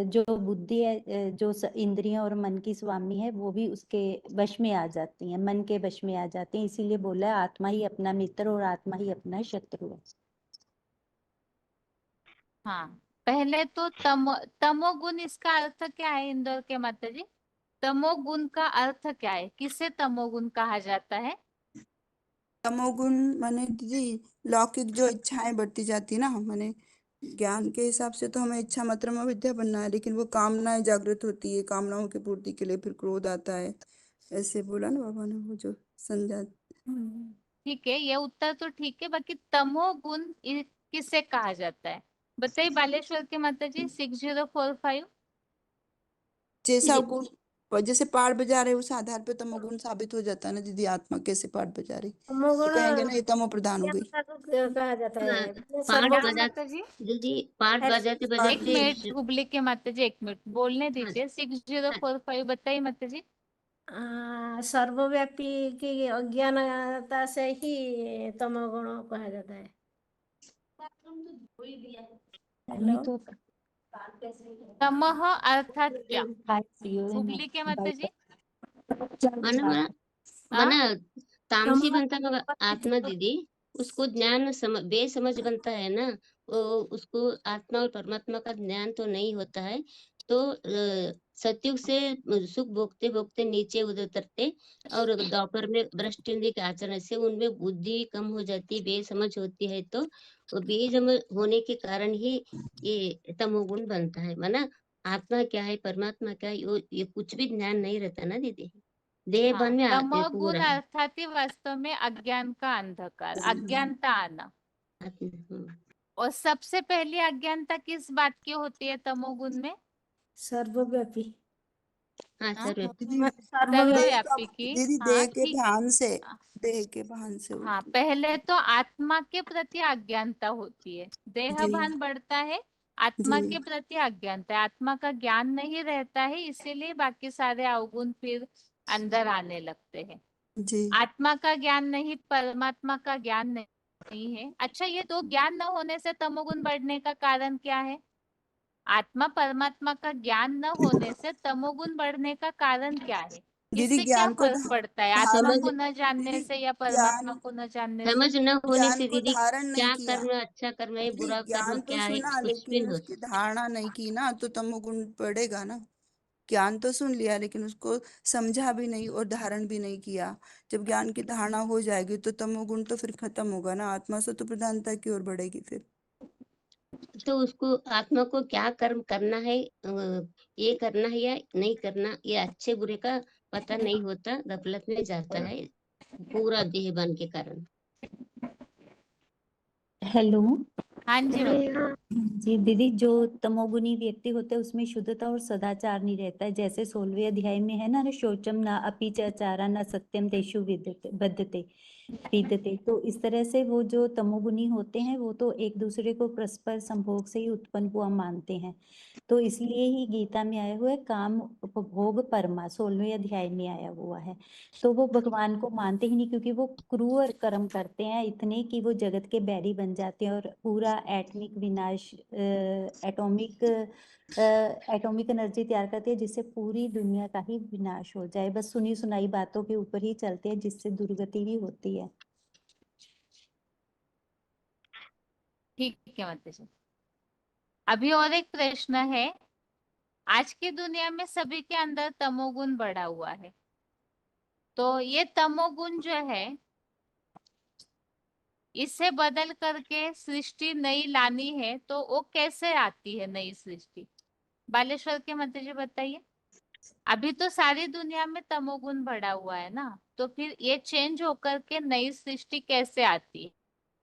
जो बुद्धि है, जो इंद्रियां और मन की स्वामी है, वो भी उसके वश में आ जाती हैं, मन के वश में आ जाती हैं। इसीलिए बोला है आत्मा ही अपना मित्र और आत्मा ही अपना शत्रु है। हाँ, पहले तो तमोगुण, इसका अर्थ क्या है इंदौर के माता जी? तमोगुण का अर्थ क्या है? किसे तमोगुण कहा जाता है? तमोगुण माने दीदी लौकिक जो इच्छाएं बढ़ती जाती ना, माने ज्ञान के हिसाब से तो हमें इच्छा मात्र में विद्या बनना है, लेकिन वो कामनाएं जागृत होती है, कामनाओं की पूर्ति के लिए फिर क्रोध आता है। ऐसे बोला ना बाबा ने, वो जो संजात। ठीक है, ये उत्तर तो ठीक है, बाकी तमोगुण किसे कहा जाता है? बताइए बालेश्वर के माता जी 6045। जैसा ये गुण जैसे पाठ बजा रहे उस आधार पे तमोगुण साबित हो जाता है ना दीदी। आत्मा कैसे पाठ बजा रही तो तमोगुण कहेंगे ना ये तमो प्रधान हो गई। अज्ञानता को कहा जाता हाँ, है। पाठ सर्वव्यापी बजाते जी दीदी, पाठ है। बजाते एक बजाते मिनट हुबली के माता जी, एक मिनट बोलने हाँ, दीजिए। 6045 बताइए माता जी। सर्वव्यापी की अज्ञानता से ही तमोगुण कहा जाता है। नहीं तो तमः अर्थात क्या? हाय हुबली के माता जी। माना माना हाँ माना तामसी तमो बनता होगा आत्मा दीदी, उसको ज्ञान बेसमझ बनता है ना, वो उसको आत्मा और परमात्मा का ज्ञान तो नहीं होता है। तो सतयुग से सुख भोगते भोगते नीचे उतरते, और दोपहर में भ्रष्ट इंद्रिय के आचरण से उनमें बुद्धि कम हो जाती है, बेसमझ होती है। तो वो बेसमझ होने के कारण ही ये तमोगुण बनता है। माना आत्मा क्या है, परमात्मा क्या है, ये कुछ भी ज्ञान नहीं रहता ना दीदी, देह हाँ, बन में आते तमोगुण पूरा। अर्थात ही वास्तव में अज्ञान का अंधकार, अज्ञानता आना। और सबसे पहली अज्ञानता किस बात की होती है तमोगुण में? सर्वव्यापी। हाँ हाँ? सर, दीदी देह का सर्वव्यापी की। दीदी हाँ देह के ठीक है। भान से देह के भान से हाँ, होती पहले तो आत्मा के प्रति अज्ञानता होती है, देह जी भान बढ़ता है, आत्मा जी के प्रति अज्ञानता है। आत्मा का ज्ञान नहीं रहता है, इसीलिए बाकी सारे अवगुण फिर अंदर आने लगते हैं। जी आत्मा का ज्ञान नहीं, परमात्मा का ज्ञान नहीं है। अच्छा, ये दो ज्ञान न होने से तमोगुण बढ़ने का कारण क्या है? आत्मा परमात्मा का ज्ञान न होने से तमोगुण बढ़ने का कारण क्या है? दीदी इससे क्या ज्ञान को फर्क पड़ता है, आत्मा धारण समझ को न जानने दीदी से या परमात्मा ज्ञान को न जानने से? समझ न होने ज्ञान से को दीदी, धारण नहीं क्या किया। कर्म अच्छा कर्म है, दीदी बुरा कर्म ज्ञान तो क्या है, सुना कुछ भी लेकिन नहीं हो। उसकी धारणा नहीं की ना, तो तमोगुण बढ़ेगा ना। ज्ञान तो सुन लिया लेकिन उसको समझा भी नहीं और धारण भी नहीं किया। जब ज्ञान की धारणा हो जाएगी तो तमोगुण तो फिर खत्म होगा ना, आत्मा से तो प्रधानता की ओर बढ़ेगी फिर। तो उसको आत्मा को क्या कर्म करना है, ये करना है या नहीं करना, ये अच्छे बुरे का पता नहीं होता, गफलत में जाता है पूरा देह बन के कारण। हेलो हाँ जी मैम। जी दीदी, जो तमोगुनी व्यक्ति होते हैं उसमें शुद्धता और सदाचार नहीं रहता है। जैसे 16वें अध्याय में है ना, शौचम न अपि च आचारा न सत्यम तेषु विद्यते। तो इस तरह से वो जो तमोगुनी होते हैं वो तो एक दूसरे को परस्पर संभोग से ही उत्पन्न हुआ मानते हैं। तो इसलिए ही गीता में आया हुआ है काम उपभोग परमा, 16वें अध्याय में आया हुआ है। तो वो भगवान को मानते ही नहीं, क्योंकि वो क्रूर कर्म करते हैं इतने कि वो जगत के बैरी बन जाते हैं और पूरा एटमिक विनाश, एटॉमिक एनर्जी तैयार करते हैं जिससे पूरी दुनिया का ही विनाश हो जाए। बस सुनी सुनाई बातों के ऊपर ही चलते हैं जिससे दुर्गति भी होती है। ठीक है माता जी। अभी और एक प्रश्न है। आज की दुनिया में सभी के अंदर तमोगुण बढ़ा हुआ है, तो ये तमोगुण जो है इसे बदल करके सृष्टि नई लानी है, तो वो कैसे आती है नई सृष्टि? बालेश्वर के माता जी बताइए। अभी तो सारी दुनिया में तमोगुण बढ़ा हुआ है ना, तो फिर ये चेंज होकर के नई सृष्टि कैसे आती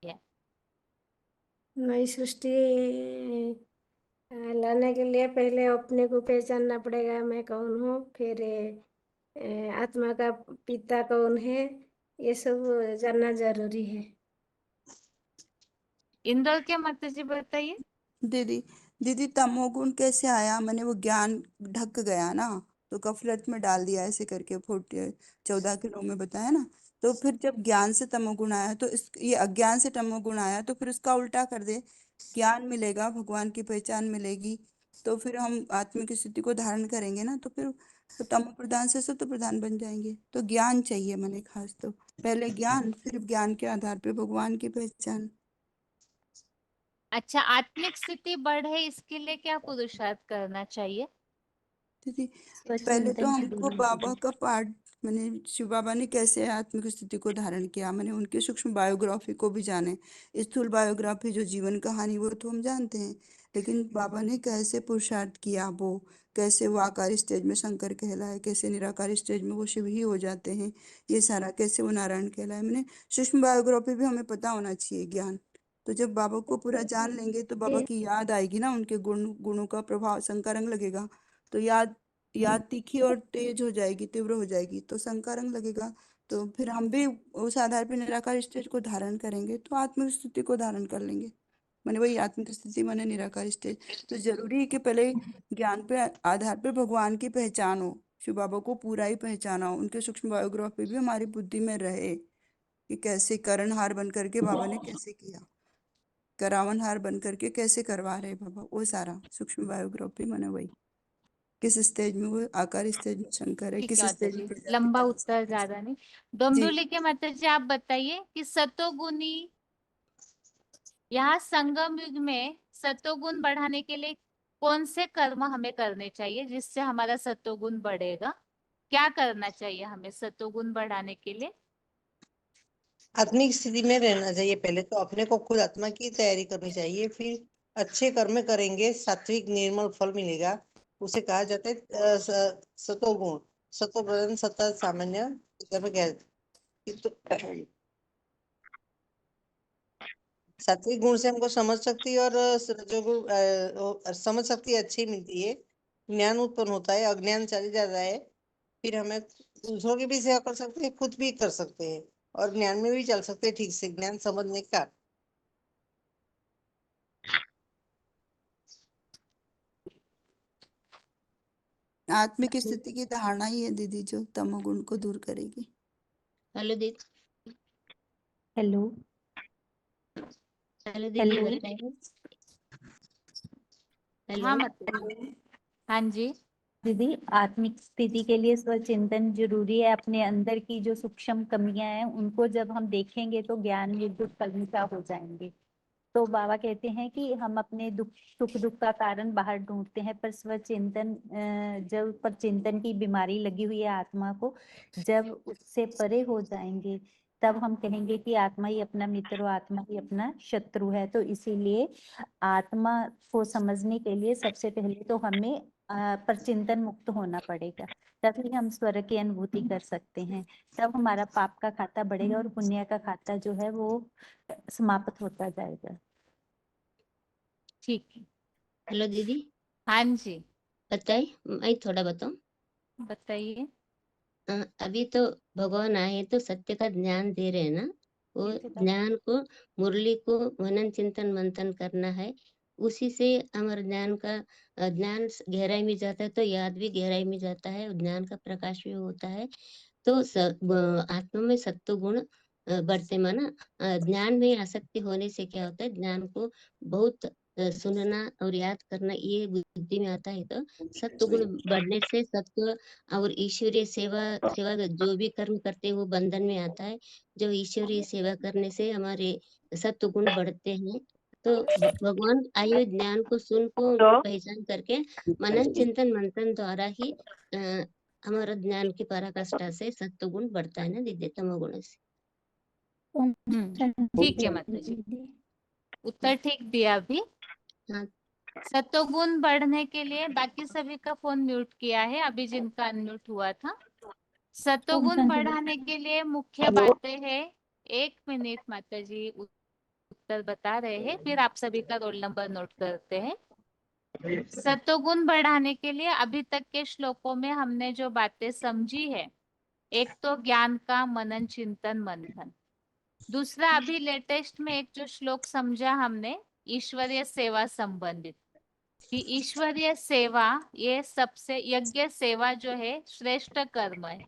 है? नई सृष्टि लाने के लिए पहले अपने को पहचानना पड़ेगा, मैं कौन हूँ। फिर आत्मा का पिता कौन है, ये सब जानना जरूरी है। इंदौर के माता जी बताइए। दीदी दीदी तमोगुण कैसे आया? मैंने वो ज्ञान ढक गया ना, तो गफलत में डाल दिया ऐसे करके 14 किलो में बताया ना। तो फिर जब ज्ञान से तमोगुण आया तो इस ये अज्ञान से तमोगुण आया, तो फिर उसका उल्टा कर दे, ज्ञान मिलेगा, भगवान की पहचान मिलेगी, तो फिर हम आत्मा की स्थिति को धारण करेंगे ना, तो फिर तो तमो प्रधान से सत्व प्रधान बन जाएंगे। तो ज्ञान चाहिए मैंने खास, तो पहले ज्ञान, फिर ज्ञान के आधार पे भगवान की पहचान। अच्छा, आत्मिक स्थिति बढ़े इसके लिए क्या पुरुषार्थ करना चाहिए? दीदी पहले तो हमको बाबा का पाठ, मैंने शिव बाबा ने कैसे आत्मिक स्थिति को धारण किया, मैंने उनकी सूक्ष्म बायोग्राफी को भी जाने। स्थूल बायोग्राफी जो जीवन कहानी वो तो हम जानते हैं, लेकिन बाबा ने कैसे पुरुषार्थ किया, वो कैसे वो आकार स्टेज में शंकर कहलाए, कैसे निराकार स्टेज में वो शिव ही हो जाते हैं, ये सारा कैसे वो नारायण कहलाए, मैंने सूक्ष्म बायोग्राफी भी हमें पता होना चाहिए ज्ञान। तो जब बाबा को पूरा जान लेंगे तो बाबा की याद आएगी ना, उनके गुणों का प्रभाव शंकर रंग लगेगा, तो याद या तीखी और तेज हो जाएगी, तीव्र हो जाएगी, तो शंका रंग लगेगा। तो फिर हम भी उस आधार पर निराकार स्टेज को धारण करेंगे, तो आत्मिक स्थिति को धारण कर लेंगे। माने वही आत्मिक स्थिति माने निराकार स्टेज। तो जरूरी है कि पहले ज्ञान पे आधार पे भगवान की पहचान हो, शिव बाबा को पूरा ही पहचाना हो, उनके सूक्ष्म बायोग्राफी भी हमारी बुद्धि में रहे कि कैसे करणहार बन करके बाबा ने कैसे किया, करावनहार बन करके कैसे करवा रहे बाबा, वो सारा सूक्ष्म बायोग्राफी माने वही किस स्टेज में वो आकार स्टेज में शंकर है, ठीक किस है माता स्टेज जी, में प्रजापति लंबा है। उत्तर ज्यादा नहीं। जी डोंबिवली के माता जी आप बताइए कि सतोगुनी यहाँ संगम युग में सतोगुण बढ़ाने के लिए कौन से कर्म हमें करने चाहिए जिससे हमारा सतोगुण बढ़ेगा? क्या करना चाहिए हमें सतोगुण बढ़ाने के लिए? आत्मिक स्थिति में रहना चाहिए। पहले तो अपने को खुद आत्मा की तैयारी करनी चाहिए, फिर अच्छे कर्म करेंगे, सात्विक निर्मल फल मिलेगा। उसे कहा जाता है सतोगुण, सतो प्रधान सत्ता सामान्य कर्म कहते। तो सात्विक गुण से हमको समझ शक्ति और समझ शक्ति अच्छी मिलती है, ज्ञान उत्पन्न होता है, अज्ञान चले जाता है, फिर हमें दूसरों की भी सेवा कर सकते हैं, खुद भी कर सकते हैं और ज्ञान में भी चल सकते हैं ठीक से, ज्ञान समझने का। आत्मिक स्थिति की धारणा ही है दीदी जो तमोगुण को दूर करेगी। हेलो दीदी, हेलो हेलो दीदी हेलो बताइए। हाँ हेलो, माता जी। हाँ जी। दीदी, आत्मिक स्थिति के लिए स्वचिंतन जरूरी है। अपने अंदर की जो सूक्ष्म कमियां हैं उनको जब हम देखेंगे तो ज्ञान विद्युत कलिका हो जाएंगे। तो बाबा कहते हैं कि हम अपने सुख दुख का कारण बाहर ढूंढते हैं, पर स्वचिंतन जब पर चिंतन की बीमारी लगी हुई है आत्मा को, जब उससे परे हो जाएंगे तब हम कहेंगे कि आत्मा ही अपना मित्र और आत्मा ही अपना शत्रु है। तो इसीलिए आत्मा को समझने के लिए सबसे पहले तो हमें पर चिंतन मुक्त होना पड़ेगा, तभी हम स्वर्ग की अनुभूति कर सकते हैं। तब हमारा पाप का खाता बढ़ेगा और पुण्य का खाता जो है वो समाप्त होता जाएगा। ठीक है। हेलो दीदी हाँ जी बताइए, मैं थोड़ा बताऊं। बताइए। अभी तो भगवान आए तो सत्य का ज्ञान दे रहे हैं ना, वो ज्ञान को, मुरली को मनन चिंतन मंथन करना है, उसी से हमारे ज्ञान का ज्ञान गहराई में जाता है, तो याद भी गहराई में जाता है और ज्ञान का प्रकाश भी होता है। तो आत्मा में सत्व गुण बढ़ते माना, ज्ञान में आसक्ति होने से क्या होता है, ज्ञान को बहुत सुनना और याद करना ये बुद्धि में आता है। तो सत्व गुण बढ़ने से सत्व और ईश्वरीय सेवा सेवा जो भी कर्म करते हैं वो बंधन में आता है। जो ईश्वरीय सेवा करने से हमारे सत्व गुण बढ़ते हैं। तो भगवान आयु ज्ञान को सुन को उनको पहचान करके मनन चिंतन मंथन द्वारा ही हमारा ज्ञान की पराकाष्ठा से सत्व गुण बढ़ता है ना दीदी, तमोगुण से। ठीक है माता जी, उत्तर ठीक दिया अभी। हाँ सतोगुण बढ़ने के लिए बाकी सभी का फोन म्यूट किया है, अभी जिनका अनम्यूट हुआ था। सतोगुण बढ़ाने के लिए मुख्य बातें हैं। 1 मिनट माता जी उत्तर बता रहे हैं, फिर आप सभी का रोल नंबर नोट करते हैं। सतोगुण बढ़ाने के लिए अभी तक के श्लोकों में हमने जो बातें समझी है, एक तो ज्ञान का मनन चिंतन मंथन, दूसरा अभी लेटेस्ट में एक जो श्लोक समझा हमने ईश्वरीय सेवा संबंधित, कि ईश्वरीय सेवा ये सबसे, यज्ञ सेवा जो है श्रेष्ठ कर्म है।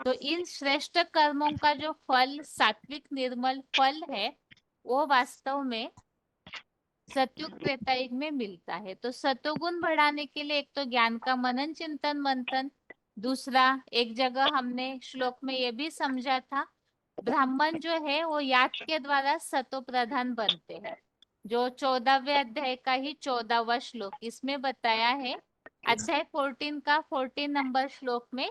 तो इन श्रेष्ठ कर्मों का जो फल सात्विक निर्मल फल है वो वास्तव में सतयुग त्रेतायुग में मिलता है। तो सतोगुण बढ़ाने के लिए एक तो ज्ञान का मनन चिंतन मंथन, दूसरा एक जगह हमने श्लोक में ये भी समझा था, ब्राह्मण जो है वो याद के द्वारा सतो प्रधान बनते हैं। जो 14वें अध्याय का ही 14वां श्लोक इसमें बताया है, अध्याय 14 का 14 नंबर श्लोक में,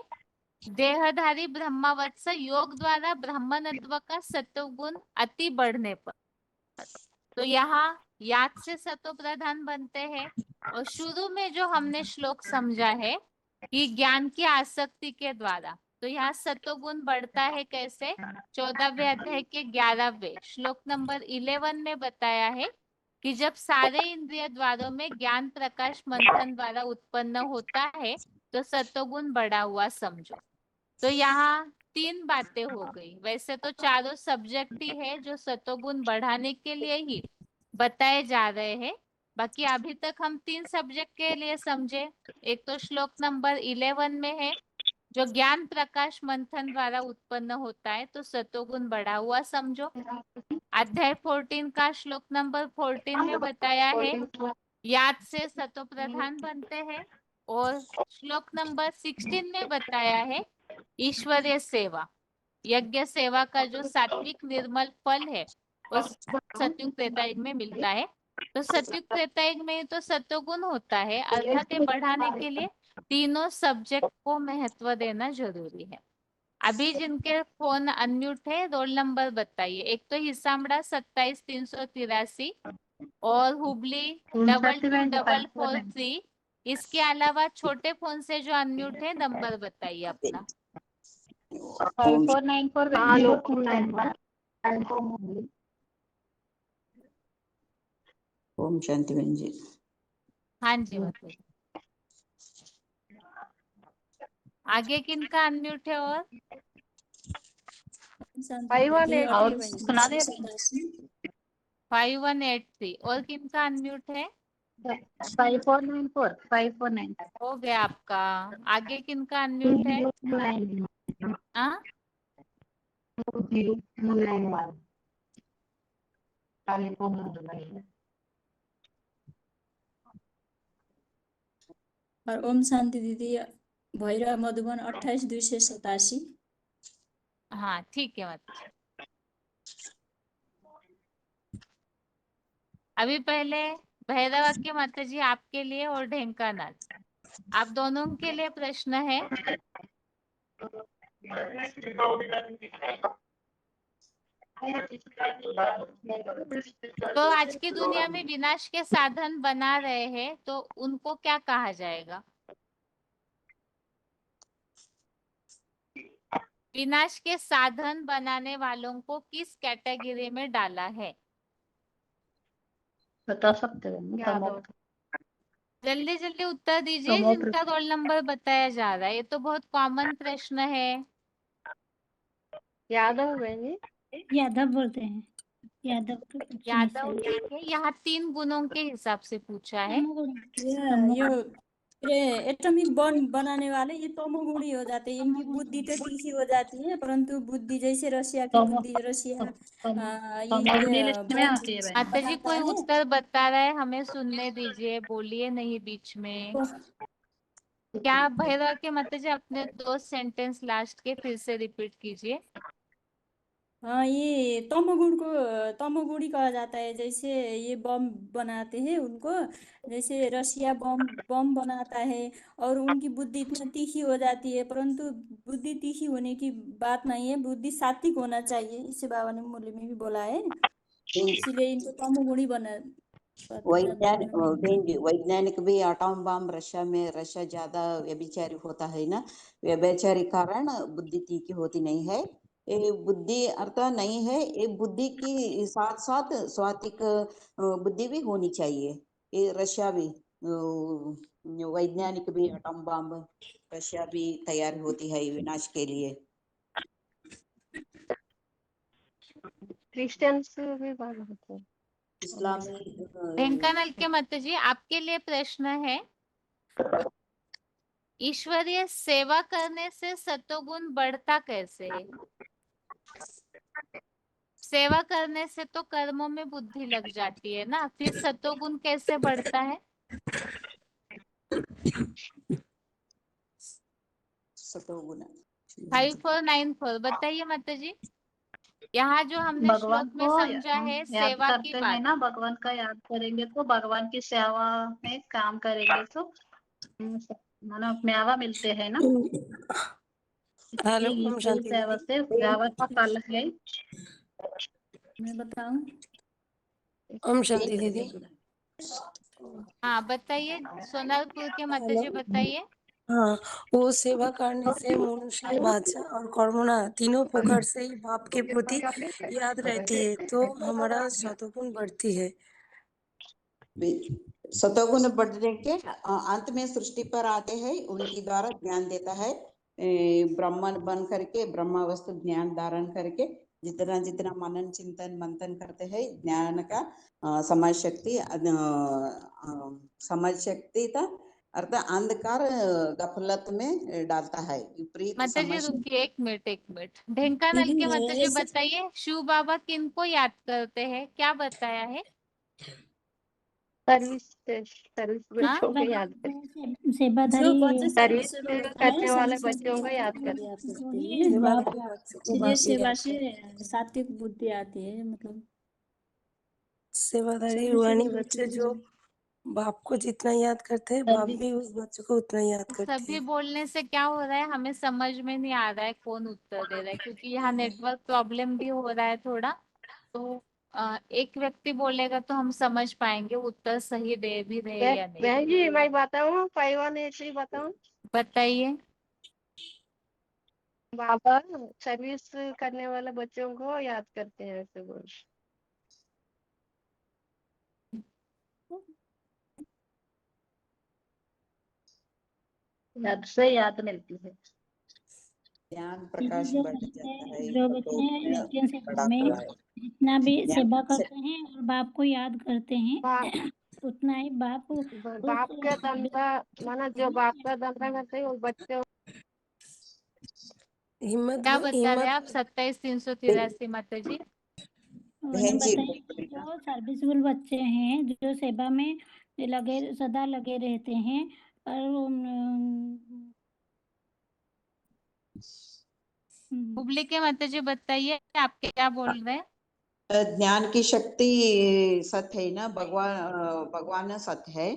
देहधारी ब्रह्मावत्स योग द्वारा ब्राह्मणत्व का सत्वगुण अति बढ़ने पर। तो यहाँ याद से सतो प्रधान बनते हैं। और शुरू में जो हमने श्लोक समझा है कि ज्ञान की आसक्ति के द्वारा, तो यहाँ सतोगुण बढ़ता है कैसे, 14वें अध्याय के 11वें श्लोक नंबर 11 में बताया है कि जब सारे इंद्रिय द्वारों में ज्ञान प्रकाश मंथन द्वारा उत्पन्न होता है तो सत्वगुण बढ़ा हुआ समझो। तो यहाँ 3 बातें हो गई। वैसे तो चारों सब्जेक्ट ही है जो सत्वगुण बढ़ाने के लिए ही बताए जा रहे हैं। बाकी अभी तक हम 3 सब्जेक्ट के लिए समझे। एक तो श्लोक नंबर 11 में है जो ज्ञान प्रकाश मंथन द्वारा उत्पन्न होता है, तो सत्वगुण बढ़ा हुआ समझो। अध्याय 14 का श्लोक नंबर 14 में बताया है याद से सतो प्रधान बनते हैं। और श्लोक नंबर 16 में बताया है ईश्वरीय सेवा, यज्ञ सेवा का जो सात्विक निर्मल फल है वो सत्युग त्रेतायुग में मिलता है। तो सत्युग त्रेतायुग में तो सत्वगुण होता है, अर्थात ये बढ़ाने के लिए तीनों सब्जेक्ट को महत्व देना जरूरी है। अभी जिनके फोन अनम्यूट है रोल नंबर बताइए। एक तो हिसामड़ा 27383 और हुबली 22443। इसके अलावा छोटे फोन से जो अनम्यूट है नंबर बताइए अपना। 5494 ओम शांति बहन जी। हाँ जी मतलब आगे किनका अनम्यूट है? और 5183 और किनका अनम्यूट है? 5494 हो गया आपका। आगे किनका अनम्यूट है? हाँ और ओम शांति दीदी भैरव मधुबन 28287। हाँ ठीक है मतलब अभी पहले भैरव के माता जी आपके लिए और ढेंकानाल आप दोनों के लिए प्रश्न है। तो आज की दुनिया में विनाश के साधन बना रहे हैं तो उनको क्या कहा जाएगा? विनाश के साधन बनाने वालों को किस कैटेगरी में डाला है? बता सकते हैं? जल्दी जल्दी उत्तर दीजिए जिनका रोल नंबर बताया जा रहा है। ये तो बहुत कॉमन प्रश्न है। यादव बहन जी, यादव बोलते हैं। यादव का कुछ नहीं यादव सही। ठीक है। यहाँ 3 गुणों के हिसाब से पूछा है। ये एटॉमिक बॉम्ब बनाने वाले ये तमोगुणी हो जाते हैं। इनकी बुद्धि तो तीखी हो जाती है परंतु बुद्धि जैसे रशिया की बुद्धि रशिया माता जी कोई उत्तर बता रहा है हमें सुनने दीजिए, बोलिए नहीं बीच में। क्या भैरव के माता जी अपने 2 सेंटेंस लास्ट के फिर से रिपीट कीजिए। हाँ ये तमोगुणी कहा जाता है। जैसे ये बम बनाते हैं उनको, जैसे रशिया बम बनाता है और उनकी बुद्धि इतना तीखी हो जाती है परंतु बुद्धि तीखी होने की बात नहीं है, बुद्धि सात्विक होना चाहिए। इसे बाबा ने मुरली में भी बोला है, इसीलिए इनको तमोगुणी बना वैज्ञानिक भी एटॉम बम रशिया ज्यादा व्यभिचारी होता है ना, व्यभिचारी कारण बुद्धि तीखी होती नहीं है। ये बुद्धि अर्थ नहीं है, ये बुद्धि की साथ साथ स्वात्विक बुद्धि भी होनी चाहिए। ये रशिया भी वैज्ञानिक भी एटॉम बम रशिया भी तैयार होती है विनाश के लिए। क्रिश्चियंस भी बात होते हैं। इस्लामी ढेंकानाल के माता जी आपके लिए प्रश्न है ईश्वरीय सेवा करने से सत्वगुण बढ़ता कैसे है? सेवा करने से तो कर्मों में बुद्धि लग जाती है ना, फिर सत्वगुण कैसे बढ़ता है? सतोगुण 5494 बताइए माता जी। यहाँ जो हमने भगवान श्लोक में को समझा है याद सेवा की करते हैं बात। ना, भगवान का याद करेंगे तो भगवान की सेवा में काम करेंगे तो मानो मेवा मिलते हैं ना। हेलो इसलिए ओम ईश्वरी शांति सेवा दीदी। से मेवा का फल है। मैं बताऊं? ओम शांति दीदी। हाँ बताइए सोनारपुर के माता हेलो। जी बताइए। हाँ, वो सेवा करने से मनुष्य वाचा और कर्मणा तीनों प्रकार से ही बाप के प्रति याद रहती है तो हमारा सत्वगुण बढ़ती है। सतोगुण बढ़ने के अंत में सृष्टि पर आते हैं, उनके द्वारा ज्ञान देता है। ब्राह्मण बन करके ब्रह्मावस्था ज्ञान धारण करके जितना जितना मनन चिंतन मंथन करते हैं, ज्ञान का समझ शक्ति था अर्थात अंधकार गफलत में डालता है। विपरीत माता जी समझ रुकिए, एक मिनट। ढेंकानाल दीदी के माता जी ऐसे बताइए, शिव बाबा किनको याद करते हैं, क्या बताया है? सर्विस हाँ? बच्चों को याद करते से- सेवाधारी जो बच्चे सर्विस सर्विस में रहते करने हैं वाले सर्विस बच्चों को याद को करते याद करते वही हैं, बाप सेवाधारी बच्चों को इसलिए बाप भी सेवा याद से करते हैं। सात्विक बुद्धि आती है, मतलब सेवाधारी सर्विस रूहानी में बच्चे जो बाप को जितना याद करते हैं, बाप सर्विस भी उस बच्चे को उतना याद करते सभी हैं। बोलने से क्या हो रहा है, हमें समझ में नहीं आ रहा है कौन उत्तर दे रहा है, क्योंकि यहाँ नेटवर्क प्रॉब्लम भी हो रहा है थोड़ा। तो एक व्यक्ति बोलेगा तो हम समझ पाएंगे उत्तर सही दे भी रहे या नहीं। बहन जी मैं बताऊँ 518 बताऊँ। बताइए। बाबा सर्विस करने वाले बच्चों को याद करते हैं, ऐसे बोल। याद से याद मिलती है। ज्ञान दीदी प्रकाश जो बढ़ बच्चे जाता है, जो सतोगुण बच्चे नित्य सेवा बढ़ाता में है। जितना भी ज्ञान सेवा से करते हैं और बाप को याद करते हैं उतना ही बाप बाप का धंधा माना, जो बाप का धंधा करते हैं वो बच्चे। हिम्मत क्या बता रहे हैं आप? हिम्मत 27,383 माता जी। उन्हें बहन जी बताइए कि जो सर्विसफुल बच्चे हैं, जो सेवा में सदा लगे रहते हैं, और बुबली के माता जी बताइए, आप क्या बोल रहे हैं? ज्ञान की शक्ति सत्य है ना, भगवान सत्य है।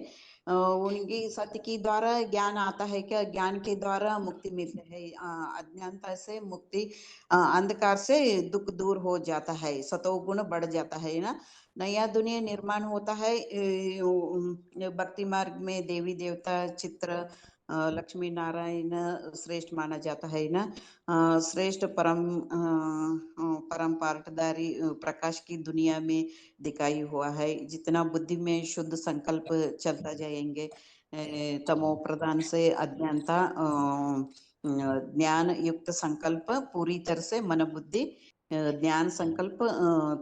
उनकी सत्य के द्वारा ज्ञान आता है, क्या ज्ञान के द्वारा मुक्ति मिलती है। अज्ञानता से मुक्ति, अंधकार से दुख दूर हो जाता है, सतोगुण बढ़ जाता है ना, नया दुनिया निर्माण होता है। भक्ति मार्ग में देवी देवता चित्र लक्ष्मी नारायण श्रेष्ठ माना जाता है ना। श्रेष्ठ परम पाटदारी प्रकाश की दुनिया में दिखाई हुआ है। जितना बुद्धि में शुद्ध संकल्प चलता जाएंगे, तमो प्रधान से अज्ञानता ज्ञान युक्त संकल्प पूरी तरह से मन बुद्धि ज्ञान संकल्प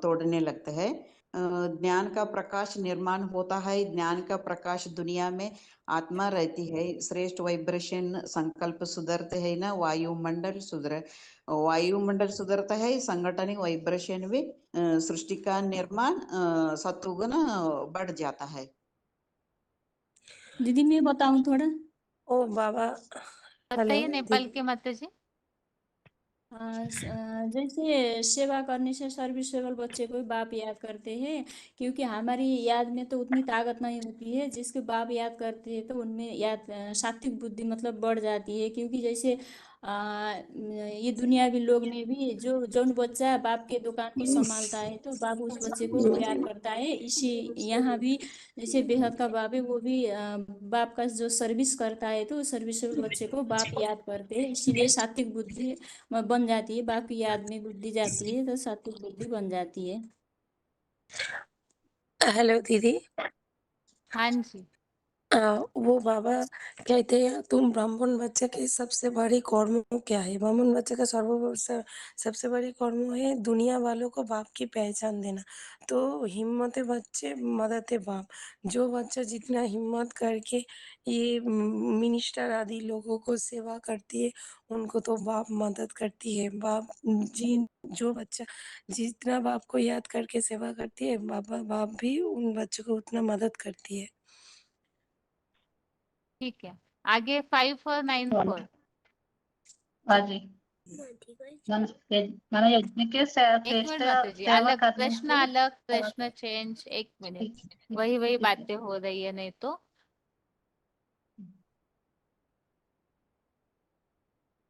तोड़ने लगता है। ज्ञान का प्रकाश निर्माण होता है, ज्ञान का प्रकाश दुनिया में आत्मा रहती है। श्रेष्ठ वाइब्रेशन संकल्प सुधरते है ना, वायुमंडल सुधरता है, संगठन वाइब्रेशन भी सृष्टि का निर्माण सत्वगुण बढ़ जाता है। दीदी मैं बताऊं थोड़ा? ओ बाबा, बताइए नेपाल के माता जी। जैसे सेवा करने से सर्विसेबल बच्चे को बाप याद करते हैं, क्योंकि हमारी याद में तो उतनी ताकत नहीं होती है, जिसके बाप याद करते हैं तो उनमें याद सात्विक बुद्धि मतलब बढ़ जाती है। क्योंकि जैसे ये दुनियावी लोग में भी जो जौन बच्चा बाप के दुकान को संभालता है तो बाप उस बच्चे को प्यार करता है। इसी यहाँ भी जैसे बेहद का बाप है, वो भी बाप का जो सर्विस करता है तो सर्विसेबल बच्चे को बाप याद करते हैं, इसीलिए सात्विक बुद्धि बन जाती है। बाप की याद में बुद्धि जाती है तो सात्विक बुद्धि बन जाती है। हेलो दीदी। हाँ जी। वो बाबा कहते हैं, तुम ब्राह्मण बच्चे की सबसे बड़ी कर्म क्या है? ब्राह्मण बच्चे का सबसे बड़ी कर्म है दुनिया वालों को बाप की पहचान देना। तो हिम्मत बच्चे मदद बाप, जो बच्चा जितना हिम्मत करके ये मिनिस्टर आदि लोगों को सेवा करती है, उनको तो बाप मदद करती है। बाप जो बच्चा जितना बाप को याद करके सेवा करती है, बाप भी उन बच्चों को उतना मदद करती है। ठीक है, आगे 5494। हाँ जी। मैंने यज्ञ के एक श्रेष्ठ मिनट माता जी, सेवा अलग करने प्रश्न, से अलग प्रश्न चेंज, एक मिनट। वही बातें हो रही है नहीं तो।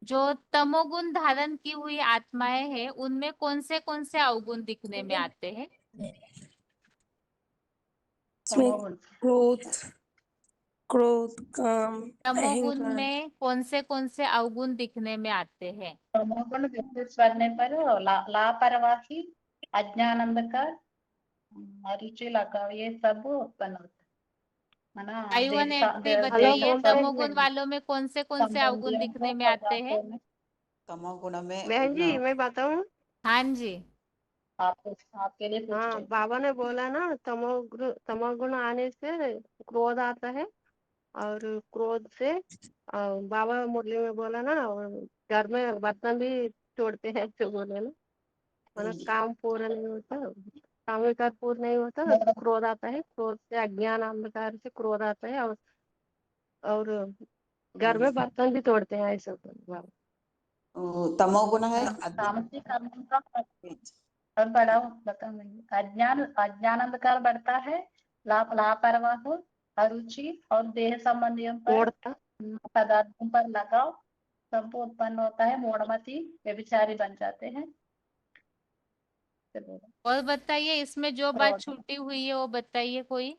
जो तमोगुण धारण की हुई आत्माएं हैं, उनमें कौन से अवगुण दिखने में आते हैं? इसमें क्रोध, काम, तमोगुण अहंकार। में कौन से अवगुण दिखने में आते हैं? तमोगुण विकसित करने पर लापरवाही, अज्ञान, अंधकार, रुचि लगाव, ये सब उत्पन्न होता है। मना I1 एंट्री बताइए, तमोगुण वालों में कौन से अवगुण दिखने में आते हैं? तमोगुण में बहन जी मैं बताऊं, हाँ जी, आपके लिए हाँ बाबा ने बोला ना तमोगुण आने से क्रोध आता है, और क्रोध से बाबा मुरली में बोला ना, घर में बर्तन भी तोड़ते हैं तो बोले ना, मतलब काम पूरा नहीं होता, काम विकार पूर्ण नहीं होता तो क्रोध आता है, क्रोध से अज्ञान अंधकार से क्रोध आता है, और घर में बर्तन भी तोड़ते हैं ऐसा बाबा। तमोगुण है तामसिक और बड़ा बताऊंगी। अज्ञान अंधकार बढ़ता है, लापरवाह, अरुचि और देह संबंधियों पर पदार्थों पर लगाव सब उत्पन्न होता है, मूढ़मती व्यभिचारी बन जाते हैं। और बताइए इसमें जो बात छूटी हुई है वो बताइए कोई।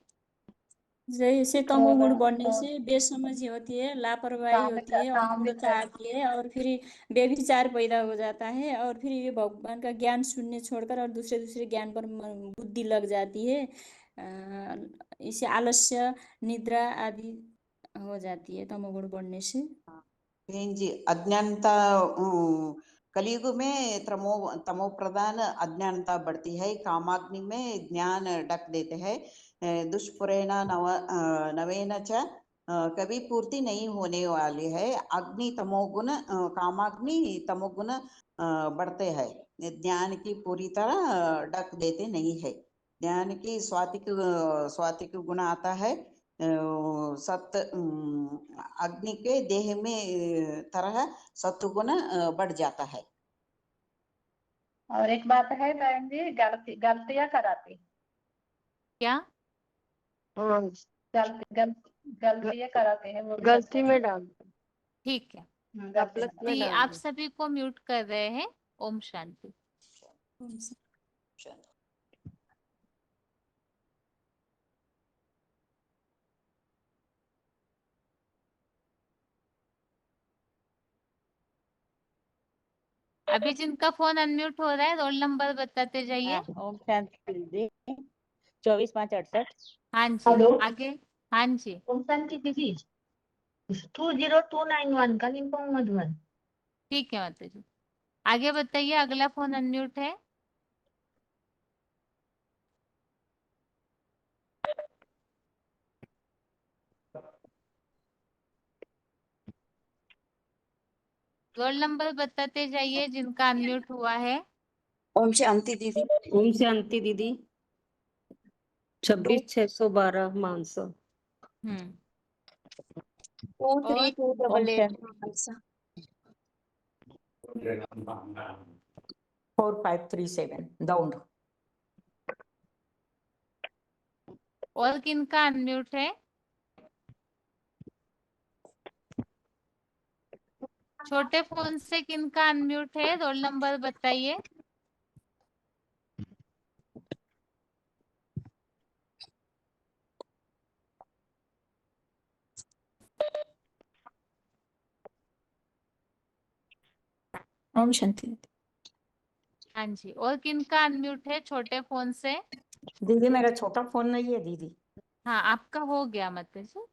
जैसे तमोगुण बढ़ने से बेसमझी होती है, लापरवाही होती है और मूढ़ता आती है, और फिर व्यभिचार पैदा हो जाता है, और फिर ये भगवान का ज्ञान शून्य छोड़कर और दूसरे दूसरे ज्ञान पर बुद्धि लग जाती है। इसे आलस्य, निद्रा आदि हो जाती है तमोगुण बढ़ने से। बहन जी अज्ञानता कलयुग में तमो प्रधान अज्ञानता बढ़ती है, कामाग्नि में ज्ञान ढक देते हैं, दुष्पुरेण नवेन च कभी पूर्ति नहीं होने वाली है। अग्नि तमोगुण कामाग्नि तमोगुण बढ़ते हैं, ज्ञान की पूरी तरह ढक देते नहीं है। ज्ञान की स्वातिक गुण आता है, अग्नि के देह में तरह सत्वगुण बढ़ जाता है। और एक बात है बहन जी, गलतियां कराती क्या? गलतियां कराते हैं वो, गलती में डाल, ठीक है, गलत में अभी डाल आप सभी को म्यूट कर रहे हैं। ओम शांति। अभी जिनका फोन अनम्यूट हो रहा है रोल नंबर बताते जाइए। ओम शांति दीदी 24-5-68। हाँ जी, आगे। हाँ जी, ओम शांति दीदी 20291 कालिम्पोंग मधुबन। ठीक है माता जी, आगे बताइए। अगला फोन अनम्यूट है। रोल नंबर बताते जाइए जिनका अनम्यूट हुआ है। ओम शांति दीदी। ओम शांति दीदी 26,612 मानसा। और 23288 4537 डाउन। और किनका अनम्यूट है? छोटे फोन से किनका अनम्यूट है, रोल नंबर बताइए। ओम शांति। हाँ जी, और किनका अनम्यूट है छोटे फोन से? दीदी मेरा छोटा फोन नहीं है दीदी। हाँ, आपका हो गया माता जी।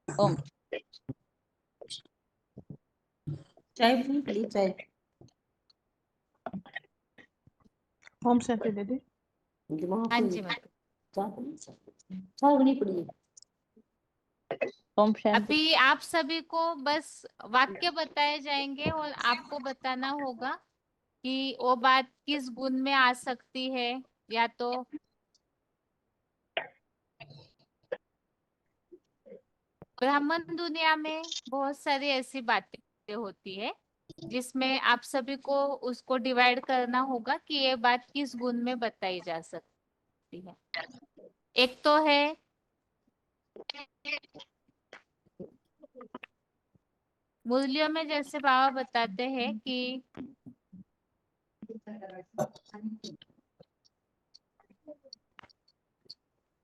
ओम चाय प्लीज चाय। ओम शांति दीदी। हाँ जी माता। चाय बनी पड़ी है। ओम शांति। अभी आप सभी को बस वाक्य बताए जाएंगे और आपको बताना होगा कि वो बात किस गुण में आ सकती है, या तो ब्राह्मण दुनिया में बहुत सारी ऐसी बातें होती है जिसमें आप सभी को उसको डिवाइड करना होगा कि ये बात किस गुण में बताई जा सकती है। एक तो है मुरलियों में जैसे बाबा बताते हैं कि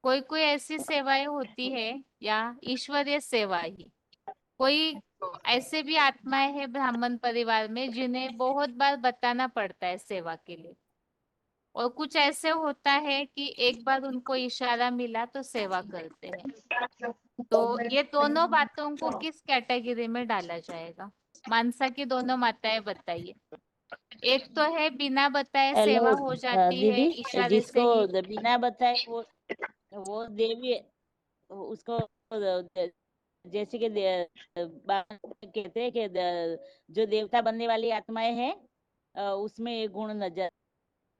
कोई कोई ऐसी सेवाएं होती है या ईश्वरीय सेवा ही, कोई ऐसे भी आत्माएं हैं ब्राह्मण परिवार में जिन्हें बहुत बार बताना पड़ता है सेवा के लिए, और कुछ ऐसे होता है कि एक बार उनको इशारा मिला तो सेवा करते हैं। तो ये दोनों बातों को किस कैटेगरी में डाला जाएगा? मानसा की दोनों माताएं बताइए। एक तो है बिना बताए सेवा हेलो हो जाती है दीदी, इशारे जिसको से ही। बिना बताए वो देवी उसको जैसे कि कहते हैं कि जो देवता बनने वाली आत्माएं हैं उसमें ये गुण नजर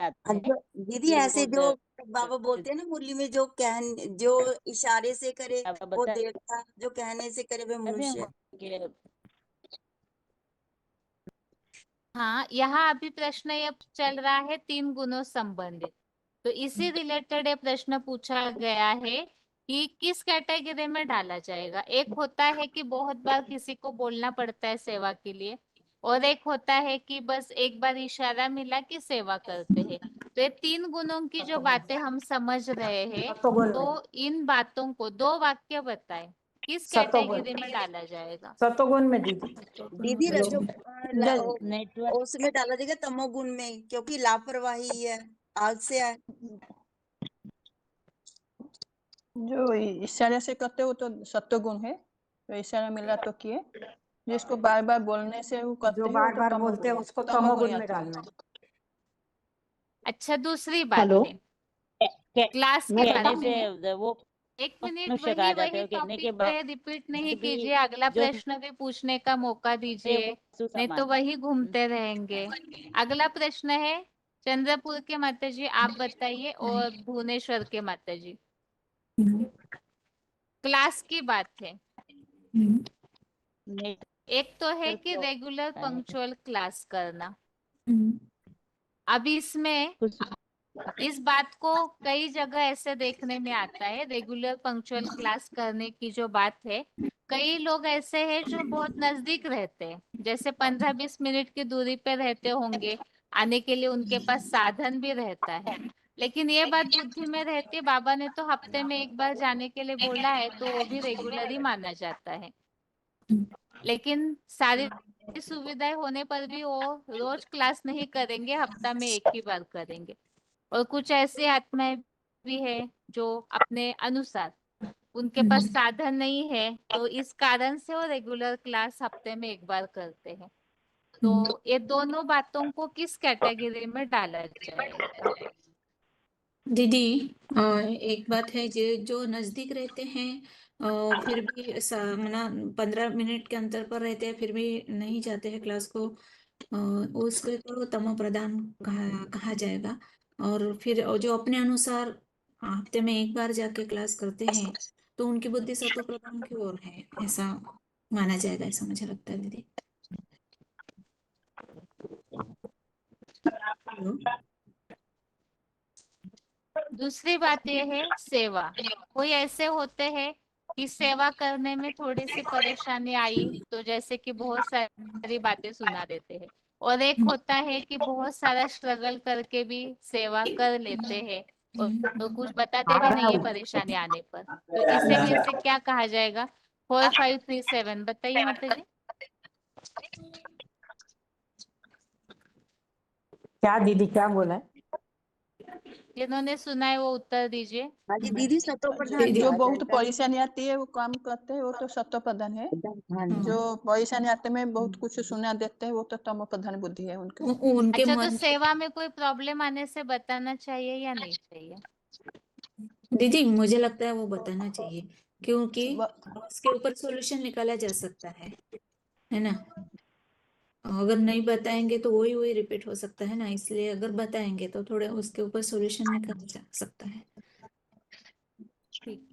आते हैं जो दीदी कि ऐसे वो जो बाबा बोलते हैं ना मुरली में, जो इशारे से करे वो बता देवता, जो कहने से करे वे मनुष्य। हाँ, यहाँ अभी प्रश्न ये चल रहा है 3 गुणों संबंधित, तो इसी रिलेटेड ये प्रश्न पूछा गया है कि किस कैटेगरी में डाला जाएगा। एक होता है कि बहुत बार किसी को बोलना पड़ता है सेवा के लिए, और एक होता है कि बस एक बार इशारा मिला कि सेवा करते हैं। तो ये 3 गुणों की जो बातें हम समझ रहे हैं, तो इन बातों को 2 वाक्य बताएं किस कैटेगरी में डाला जाएगा। सतोगुण में दीदी। दीदी रजो नेटवर्क उसमें डाला जाएगा तमोगुण में, क्योंकि लापरवाही है, आलस्य है। जो इशारे से करते हो तो सत्वगुण है, तो इशारा मिला तो किए। जिसको बार बार बोलने से वो करते जो हैं बार बार बोलते हैं उसको तमोगुण में आता है। डालना है। अच्छा, दूसरी बात हेलो। है क्लास की कहने बात से है। वो एक मिनट, मनुष्य कहा वही जाता है, वही कहने के टॉपिक पे रिपीट नहीं बाद भी कीजिए, अगला जो प्रश्न भी पूछने का मौका दीजिए, नहीं तो वही घूमते रहेंगे। अगला प्रश्न है चंद्रपुर के माता जी, आप बताइए, और भुवनेश्वर के माता जी। क्लास की बात है। एक तो है कि रेगुलर पंक्चुअल क्लास करना। अब इसमें इस बात को कई जगह ऐसे देखने में आता है, रेगुलर पंक्चुअल क्लास करने की जो बात है, कई लोग ऐसे हैं जो बहुत नजदीक रहते हैं, जैसे 15-20 मिनट की दूरी पे रहते होंगे, आने के लिए उनके पास साधन भी रहता है, लेकिन ये बात बुद्धि में रहती है बाबा ने तो हफ्ते में एक बार जाने के लिए बोला है, तो वो भी रेगुलर ही माना जाता है। लेकिन सारी सुविधाएं होने पर भी वो रोज क्लास नहीं करेंगे, हफ्ता में एक ही बार करेंगे। और कुछ ऐसे आत्माएं भी है जो अपने अनुसार, उनके पास साधन नहीं है, तो इस कारण से वो रेगुलर क्लास हफ्ते में एक बार करते हैं। तो ये दोनों बातों को किस कैटेगरी में डाला जाएगा? दीदी एक बात है, जो नजदीक रहते हैं फिर भी मना 15 मिनट के अंतर पर रहते हैं, फिर भी नहीं जाते हैं क्लास को, उसको तो तमो प्रदान कहा जाएगा। और फिर जो अपने अनुसार हफ्ते में एक बार जाके क्लास करते हैं, तो उनकी बुद्धि सतो प्रदान की ओर है, ऐसा माना जाएगा, ऐसा मुझे लगता है दीदी। दूसरी बात यह है सेवा। कोई ऐसे होते हैं कि सेवा करने में थोड़ी सी परेशानी आई तो जैसे कि बहुत सारी बातें सुना देते हैं, और एक होता है कि बहुत सारा स्ट्रगल करके भी सेवा कर लेते हैं और कुछ बताते भी नहीं है परेशानी आने पर, तो इसे कैसे क्या कहा जाएगा? 4537 बताइए माता जी। क्या दीदी क्या बोला है? जिन्होंने सुना है वो उत्तर दीजिए। हाँ जी दीदी, सतो प्रधान जो कहा बहुत जाएगा। परेशानी आती है वो काम करते हैं, वो तो सत्व प्रधान है। जो परेशानी आते में बहुत कुछ सुना देते हैं, वो तो तमो प्रधान बुद्धि है उनके। उनके अच्छा, तो मन सेवा में कोई प्रॉब्लम आने से बताना चाहिए या नहीं चाहिए? दीदी मुझे लगता है वो बताना चाहिए, क्योंकि उसके ऊपर सॉल्यूशन निकाला जा सकता है ना। अगर नहीं बताएंगे तो वही वही रिपीट हो सकता है ना, इसलिए अगर बताएंगे तो थोड़े उसके ऊपर सॉल्यूशन निकाला जा सकता है।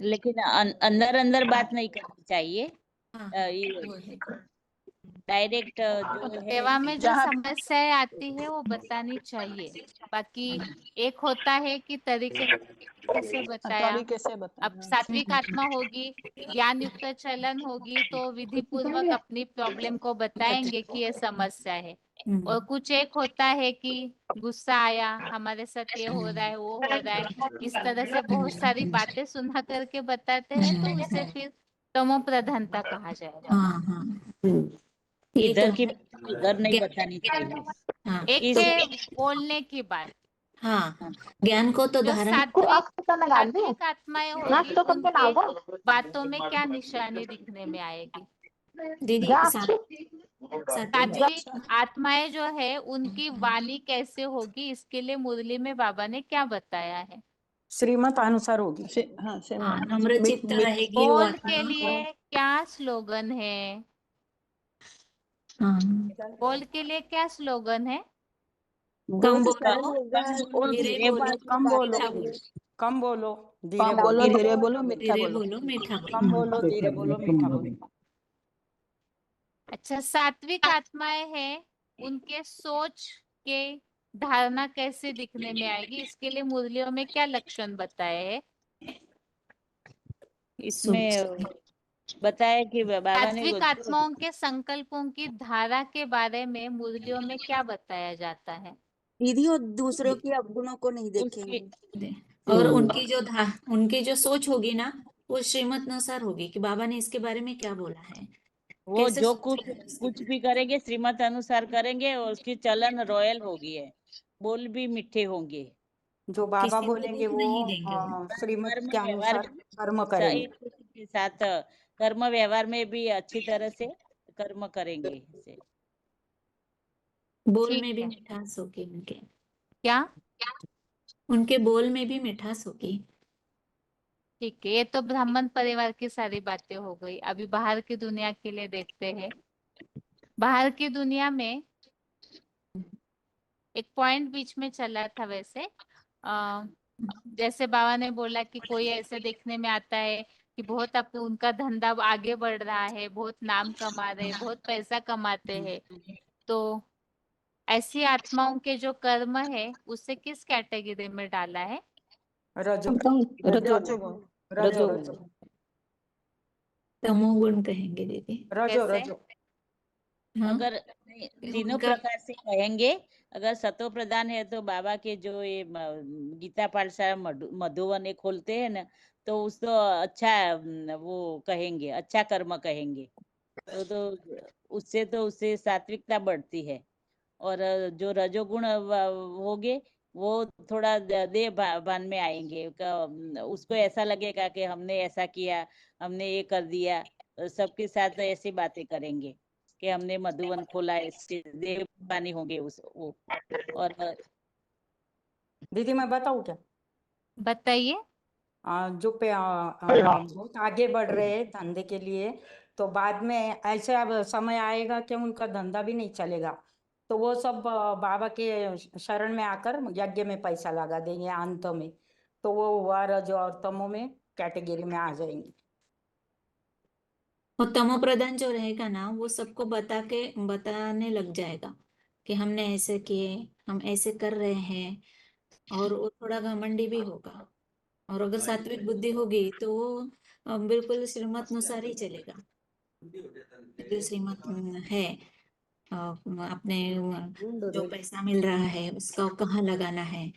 लेकिन अंदर अंदर बात नहीं करनी चाहिए, डायरेक्ट जो है सेवा में जो समस्याएं आती है वो बतानी चाहिए। बाकी एक होता है कि तरीके से बताया, अब सात्विक आत्मा होगी, ज्ञान युक्त चलन होगी, तो विधि पूर्वक अपनी प्रॉब्लम को बताएंगे कि ये समस्या है। और कुछ एक होता है कि गुस्सा आया, हमारे साथ ये हो रहा है, वो हो रहा है, इस तरह से बहुत सारी बातें सुना करके बताते हैं, तो उसे फिर तमो प्रधानता कहा जाएगा। हाँ हाँ ये तो इधर की है। बात उधर नहीं ज्ञान- बतानी चाहिए। हाँ एक इस है बोलने की बात। हाँ ज्ञान को तो जो धारण सात्विक आत्माएं होगी उनके बातों में क्या निशानी दिखने में आएगी? दीदी सात्विक आत्माएं जो है उनकी वाणी कैसे होगी, इसके लिए मुरली में बाबा ने क्या बताया है? श्रीमत अनुसार होगी। हाँ हाँ नम्र चित्त रहेगी वो बोल के आत्मा। लिए क्या स्लोगन है? हाँ बोल के लिए क्या स्लोगन है? कम बहुत सरल बोलो होगा और धीरे धीरे बोलो कम बोलो, मीठा बोलो। कम बोलो धीरे कम बोलो, बोलो, धीरे बोलो, मीठा धीरे बोलो। बोलो मीठा बोलो। कम बोलो धीरे बोलो मीठा बोलो। अच्छा, सात्विक आत्माएं हैं, उनके सोच के धारणा कैसे दिखने में आएगी, इसके लिए मुरलियों में क्या लक्षण बताए हैं? इसमें बताया कि बाबा ने सात्विक आत्माओं के संकल्पों की धारा के बारे में मुरलियों में क्या बताया जाता है? दीदी और दूसरों के अवगुणों को नहीं देखेंगे। और उनकी जो सोच होगी ना वो श्रीमत अनुसार होगी कि बाबा ने इसके बारे में क्या बोला है, वो कैसे जो सोचा है इसके कुछ बारे भी करेंगे श्रीमत अनुसार करेंगे और उसकी चलन रॉयल होगी है, बोल भी मीठे होंगे। जो में। बाबा किसी को बोलेंगे दुख वो नहीं देंगे वो। श्रीमत कर्म के व्यवहार अनुसार कर्म भी करेंगे। के साथ कर्म व्यवहार में भी अच्छी तरह से कर्म करेंगे इसे। बोल ठीक में भी है। मिठास होगी उनके, क्या? उनके बोल में भी मिठास होगी। ठीक है, ये तो ब्राह्मण परिवार की सारी बातें हो गई। अभी बाहर की दुनिया के लिए देखते हैं। बाहर की दुनिया में एक पॉइंट बीच में चला था वैसे, जैसे बाबा ने बोला कि कोई ऐसे देखने में आता है कि बहुत उनका धंधा आगे बढ़ रहा है, बहुत नाम कमा रहे हैं, बहुत पैसा कमाते हैं, तो ऐसी आत्माओं के जो कर्म है उसे किस कैटेगरी में डाला है? रजो रजोगुण। रजो रजो तमोगुण कहेंगे दीदी। रजो कैसे? रजो। हाँ अगर तीनों उनका प्रकार से कहेंगे, अगर सतो प्रधान है तो बाबा के जो ये गीता पाठशाला मधुवन ये खोलते हैं ना, तो उसको अच्छा वो कहेंगे, अच्छा कर्म कहेंगे, तो उससे सात्विकता बढ़ती है। और जो रजोगुण होगे वो थोड़ा देह भान में आएंगे, उसको ऐसा लगेगा कि हमने ऐसा किया, हमने ये कर दिया, सबके साथ ऐसी बातें करेंगे कि हमने मधुवन खोला, ऐसे देह भानी होंगे वो। और दीदी मैं बताऊँ क्या? बताइए। जो बहुत आगे बढ़ रहे हैं धंधे के लिए, तो बाद में ऐसे अब समय आएगा कि उनका धंधा भी नहीं चलेगा, तो वो सब बाबा के शरण में आकर यज्ञ में पैसा लगा देंगे अंत में, तो वो रजो और तमो में कैटेगरी में आ जाएंगे। और तमो प्रधान जो रहेगा ना वो सबको बताने लग जाएगा कि हमने ऐसे किए, हम ऐसे कर रहे हैं, और वो थोड़ा घमंडी भी होगा। और अगर सात्विक बुद्धि होगी तो वो बिल्कुल श्रीमत अनुसार ही चलेगा। जो श्रीमत है अपने जो पैसा मिल रहा है उसका कहाँ लगाना है,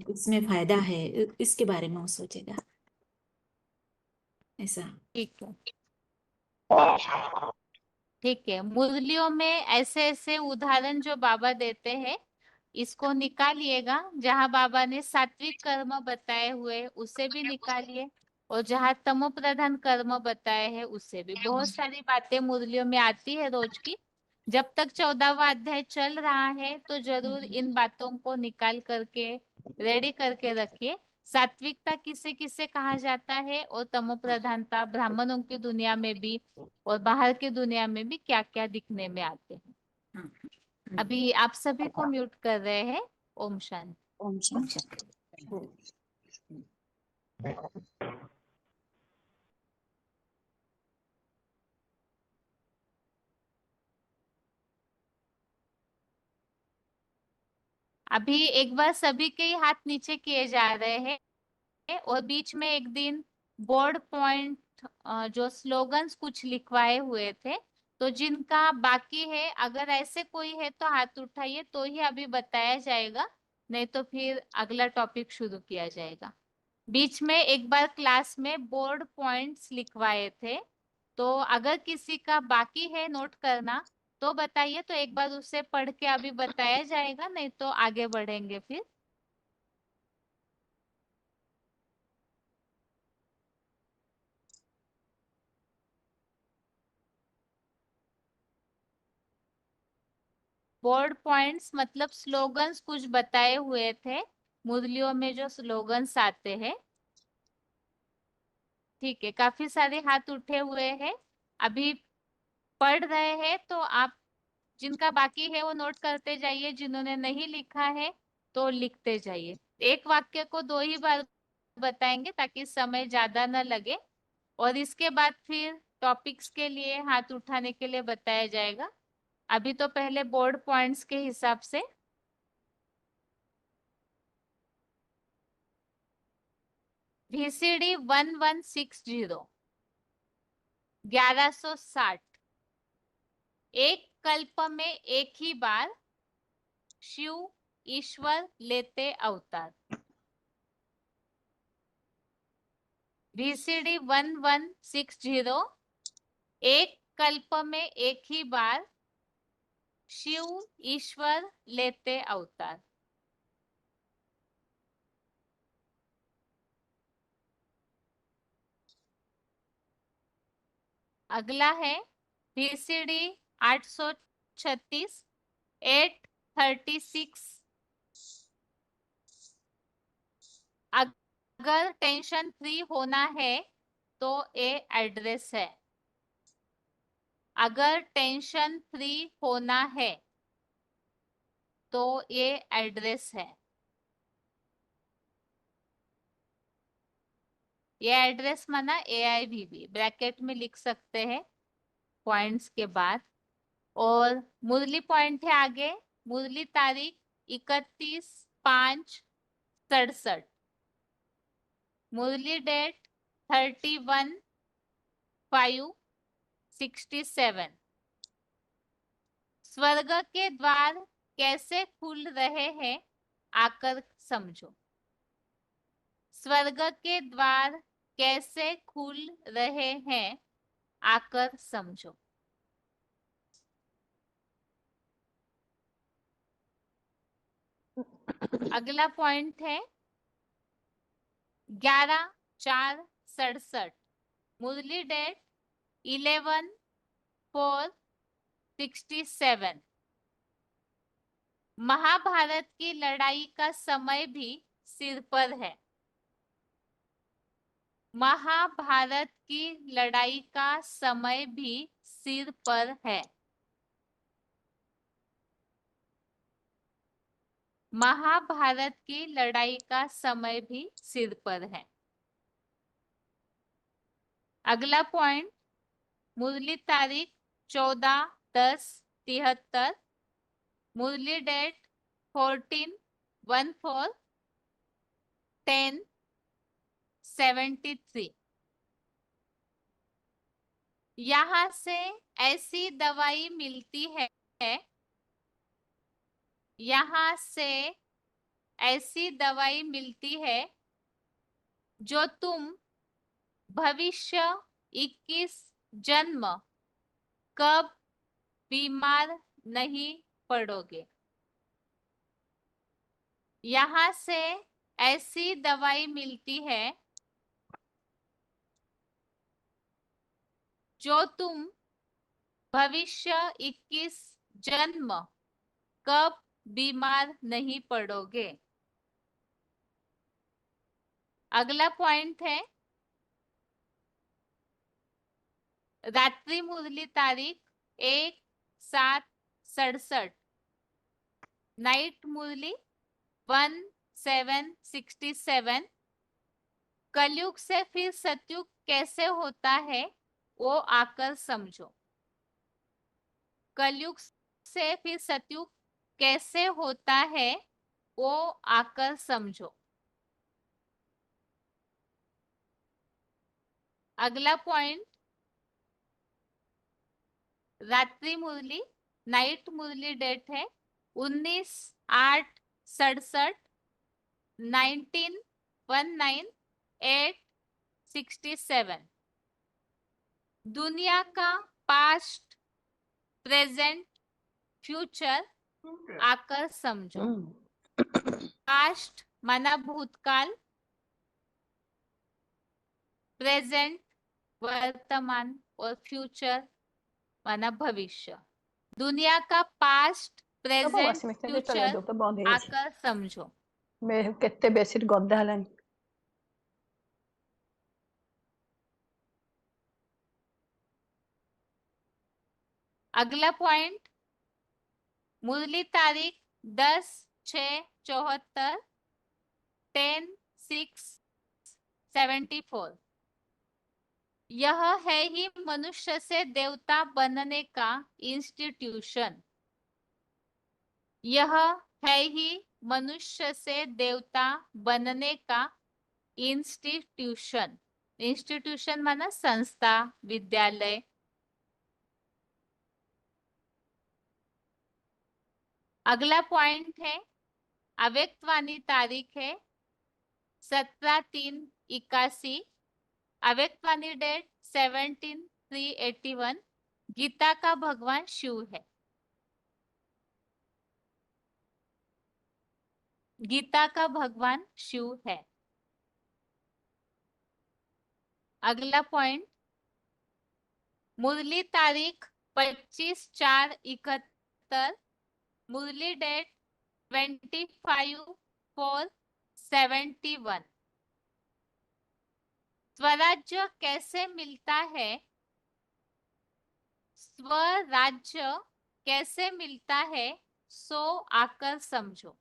इसमें फायदा है, इसके बारे में वो सोचेगा ऐसा। ठीक है, ठीक है। मुरलियों में ऐसे ऐसे उदाहरण जो बाबा देते हैं इसको निकालिएगा। जहाँ बाबा ने सात्विक कर्म बताए हुए उसे भी निकालिए, और जहाँ तमो प्रधान कर्म बताए हैं उससे भी। बहुत सारी बातें मुरलियों में आती है रोज की। जब तक 14वां अध्याय चल रहा है तो जरूर इन बातों को निकाल करके रेडी करके रखिए। सात्विकता किसे किसे कहा जाता है, और तमो प्रधानता ब्राह्मणों की दुनिया में भी और बाहर की दुनिया में भी क्या क्या दिखने में आते हैं। अभी आप सभी को म्यूट कर रहे हैं। ओम शांति। ओम शांति। अभी एक बार सभी के ही हाथ नीचे किए जा रहे हैं, और बीच में एक दिन बोर्ड पॉइंट जो स्लोगन्स कुछ लिखवाए हुए थे तो जिनका बाकी है, अगर ऐसे कोई है तो हाथ उठाइए, तो ही अभी बताया जाएगा, नहीं तो फिर अगला टॉपिक शुरू किया जाएगा। बीच में एक बार क्लास में बोर्ड पॉइंट्स लिखवाए थे, तो अगर किसी का बाकी है नोट करना तो बताइए, तो एक बार उसे पढ़ के अभी बताया जाएगा, नहीं तो आगे बढ़ेंगे फिर। बोर्ड पॉइंट्स मतलब स्लोगन्स कुछ बताए हुए थे, मुरलियों में जो स्लोगन्स आते हैं। ठीक है, काफी सारे हाथ उठे हुए हैं, अभी पढ़ रहे हैं, तो आप जिनका बाकी है वो नोट करते जाइए, जिन्होंने नहीं लिखा है तो लिखते जाइए। एक वाक्य को 2 ही बार बताएंगे ताकि समय ज्यादा न लगे, और इसके बाद फिर टॉपिक्स के लिए हाथ उठाने के लिए बताया जाएगा। अभी तो पहले बोर्ड पॉइंट्स के हिसाब से VCD 1160 1160, एक कल्प में एक ही बार शिव ईश्वर लेते अवतार। VCD 1160, एक कल्प में एक ही बार शिव ईश्वर लेते अवतार। अगला है VCD 836 836, अगर टेंशन फ्री होना है तो ये एड्रेस है। अगर टेंशन फ्री होना है तो ये एड्रेस है। ये एड्रेस माना AIVB, ब्रैकेट में लिख सकते हैं पॉइंट्स के बाद। और मुरली पॉइंट है आगे, मुरली तारीख 31/5/67, मुरली डेट 31/5/67। स्वर्ग के द्वार कैसे खुल रहे हैं आकर समझो। स्वर्ग के द्वार कैसे खुल रहे हैं आकर समझो। अगला पॉइंट है 11/4/67, मुरली डेट 11/4/67। महाभारत की लड़ाई का समय भी सिर पर है। महाभारत की लड़ाई का समय भी सिर पर है। महाभारत की लड़ाई का समय भी सिर पर है। अगला पॉइंट, मुरली तारीख 14/10/73, मुरली डेट 14/1/10/73। यहाँ से ऐसी दवाई मिलती है, यहाँ से ऐसी दवाई मिलती है जो तुम भविष्य 21 जन्म कब बीमार नहीं पड़ोगे। यहाँ से ऐसी दवाई मिलती है जो तुम भविष्य 21 जन्म कब बीमार नहीं पड़ोगे। अगला पॉइंट है रात्रि मुरली तारीख 1/7/67, नाइट मुरली 1/7/67। कलयुग से फिर सतयुग कैसे होता है वो आकर समझो। कलयुग से फिर सतयुग कैसे होता है वो आकर समझो। अगला पॉइंट रात्रि मुरली, नाइट मुरली डेट है 19/8/67, 19/19/8/67। दुनिया का पास्ट, प्रेजेंट, फ्यूचर आकर समझो। पास्ट माना भूतकाल, प्रेजेंट वर्तमान और फ्यूचर माना भविष्य। दुनिया का पास्ट, प्रेजेंट, वाशिंग मशीन चला फ्यूचर दो तो बंद है आकर समझो। केते बेडशीट गदा हेलानी। अगला पॉइंट, मुरली तारीख 10/6/74, 10/6/74। यह है ही मनुष्य से देवता बनने का इंस्टीट्यूशन। यह है ही मनुष्य से देवता बनने का इंस्टीट्यूशन। इंस्टीट्यूशन माना संस्था, विद्यालय। अगला पॉइंट है, अव्यक्तवाणी तारीख है 17/3/81, अव्यक्तवाणी डेट 17/3/81। गीता का भगवान शिव है। गीता का भगवान शिव है। अगला पॉइंट, मुरली तारीख 25/4/71, मुरली डेट 25/4/71। स्वराज्य कैसे मिलता है? स्वराज्य कैसे मिलता है सो आकर समझो।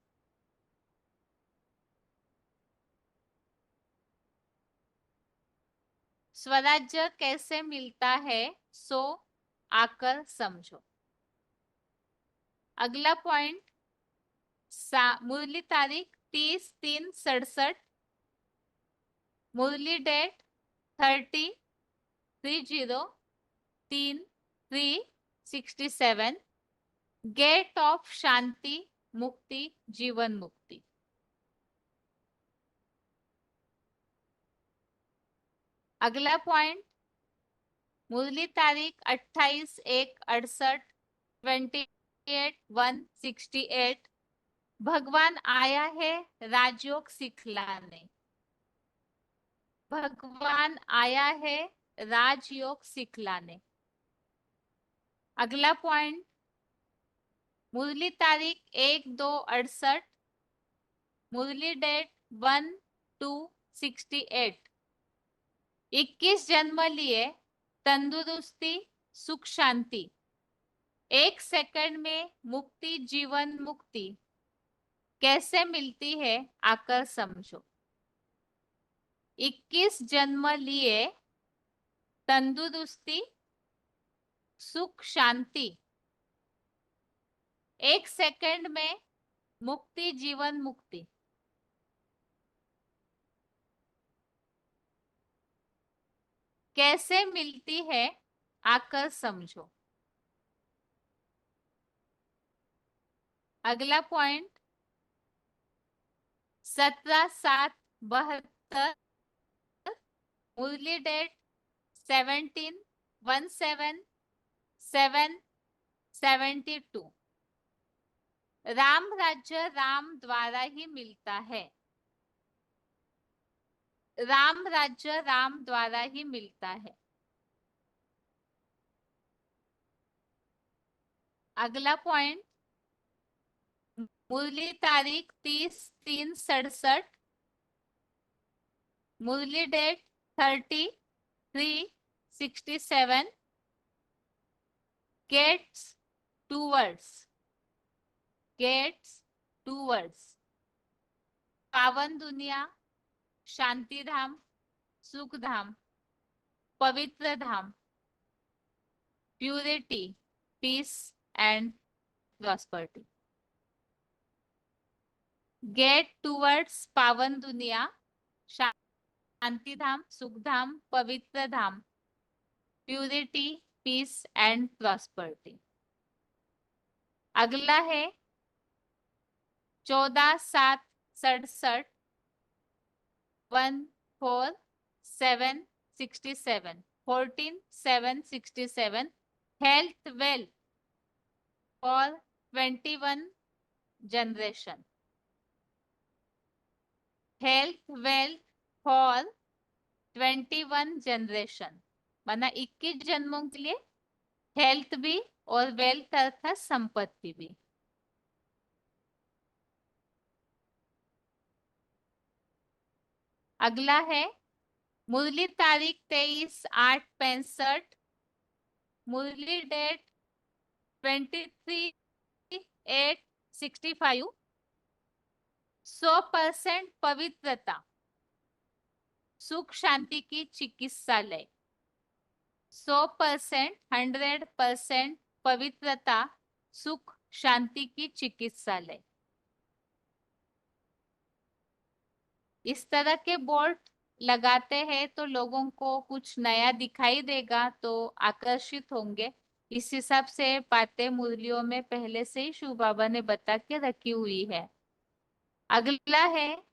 स्वराज्य कैसे मिलता है सो आकर समझो। अगला पॉइंट, मुरली तारीख 30/3/67, मुरली डेट 30/3/3/67। गेट ऑफ शांति, मुक्ति, जीवन मुक्ति। अगला पॉइंट, मुरली तारीख 28/1/68, 28/1/68। भगवान आया है राजयोग सिखलाने। भगवान आया है राजयोग सिखलाने। अगला पॉइंट, मुरली तारीख 1/2/68, मुरली डेट 1/2/68। 21 जन्म लिए तंदुरुस्ती, सुख, शांति। 1 सेकंड में मुक्ति, जीवन मुक्ति कैसे मिलती है आकर समझो। 21 जन्म लिए तंदुरुस्ती, सुख, शांति। 1 सेकंड में मुक्ति, जीवन मुक्ति कैसे मिलती है आकर समझो। अगला पॉइंट, 17/7/72, मुरली डेट 17/1/7/72। राम राज्य राम द्वारा ही मिलता है। राम राज्य राम द्वारा ही मिलता है। अगला पॉइंट, मुरली तारीख 30/3/67, मुरली date 30/3/67। Gates towards, gates towards. पावन दुनिया, शांति धाम, सुख धाम, पवित्र धाम, purity, peace and prosperity. Gate towards पावन दुनिया, शांति धाम, सुख धाम, पवित्र धाम, प्यूरिटी, पीस एंड प्रॉस्पेरिटी। अगला है 14,767 14,767 14,767 health wealth for 21 generation. Health wealth for 21 generation माना 21 जन्मों के लिए हेल्थ भी और वेल्थ अर्थात संपत्ति भी। अगला है मुरली तारीख 23/8/65 मुरली डेट 23/8/65 100% पवित्रता सुख शांति की चिकित्सालय 100% 100% पवित्रता सुख शांति की चिकित्सालय। इस तरह के बोर्ड लगाते हैं तो लोगों को कुछ नया दिखाई देगा तो आकर्षित होंगे। इस हिसाब से बातें मुरलियों में पहले से ही शिव बाबा ने बता के रखी हुई है। अगला है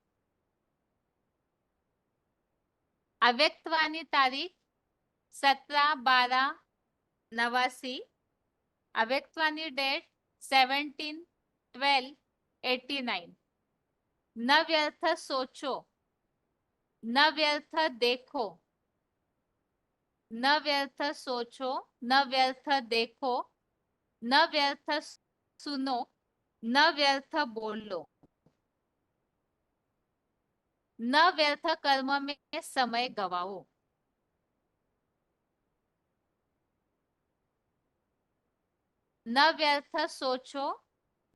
अव्यक्तवाणी तारीख 17/12/89 अव्यक्तवाणी डेट 17/12/89 न व्यर्थ सोचो न व्यर्थ देखो न व्यर्थ सोचो न व्यर्थ देखो न व्यर्थ सुनो न व्यर्थ बोलो न व्यर्थ कर्म में समय गवाओ। न व्यर्थ सोचो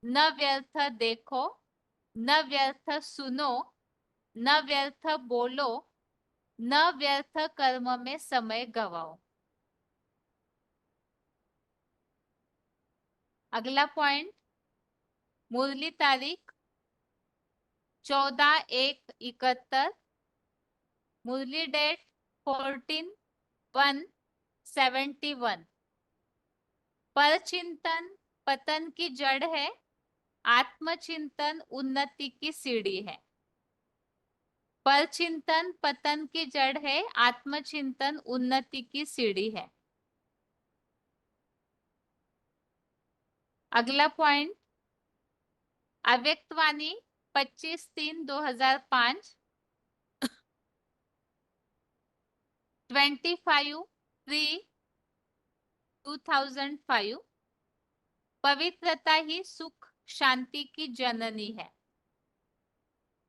न व्यर्थ देखो न व्यर्थ सुनो न व्यर्थ बोलो न व्यर्थ कर्म में समय गवाओ। अगला पॉइंट मुरली तारीख 14/1/71 मुरली डेट 14/1/71 पर चिंतन पतन की जड़ है आत्मचिंतन उन्नति की सीढ़ी है। पर चिंतन पतन की जड़ है आत्मचिंतन उन्नति की सीढ़ी है। अगला पॉइंट अव्यक्तवाणी 25/3/2005 25/3/2005 पवित्रता ही सुख शांति की जननी है।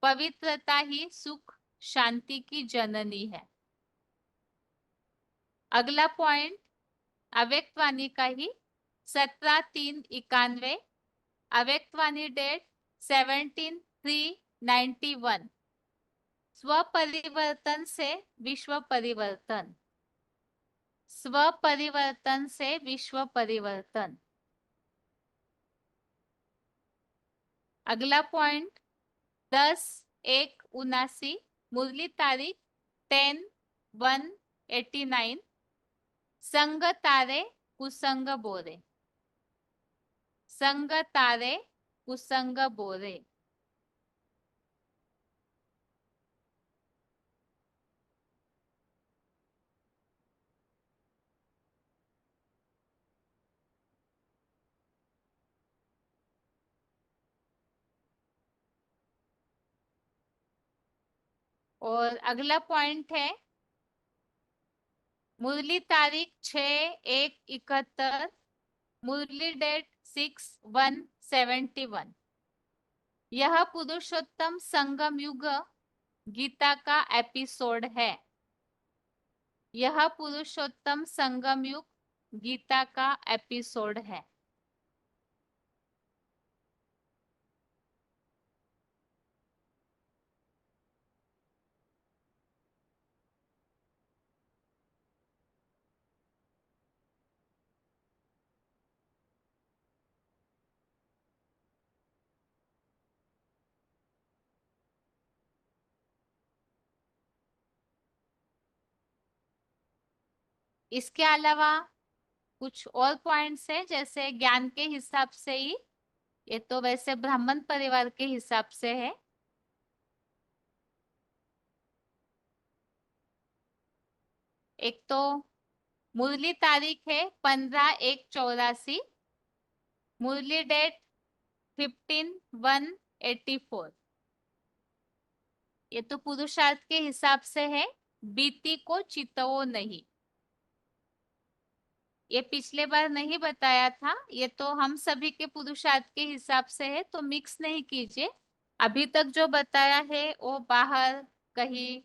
पवित्रता ही सुख शांति की जननी है। अगला पॉइंट अव्यक्तवाणी का ही 17/3/91 अव्यक्तवाणी डेट 17/3/91 स्व परिवर्तन से विश्व परिवर्तन स्व परिवर्तन से विश्व परिवर्तन। अगला पॉइंट 10/1/79 मुरली तारीख 10/1/89 संग तारे कुसंग बोरे संग तारे कुसंग बोरे। और अगला पॉइंट है मुरली तारीख 6/1/71 मुरली डेट 6/1/71 यह पुरुषोत्तम संगम युग गीता का एपिसोड है। यह पुरुषोत्तम संगम युग गीता का एपिसोड है। इसके अलावा कुछ और पॉइंट्स है जैसे ज्ञान के हिसाब से ही, ये तो वैसे ब्राह्मण परिवार के हिसाब से है। एक तो मुरली तारीख है 15/1/84, मुरली डेट 15/1/84। ये तो पुरुषार्थ के हिसाब से है, बीती को चितवो नहीं। ये पिछले बार नहीं बताया था, ये तो हम सभी के पुरुषार्थ के हिसाब से है, तो मिक्स नहीं कीजिए। अभी तक जो बताया है वो बाहर कहीं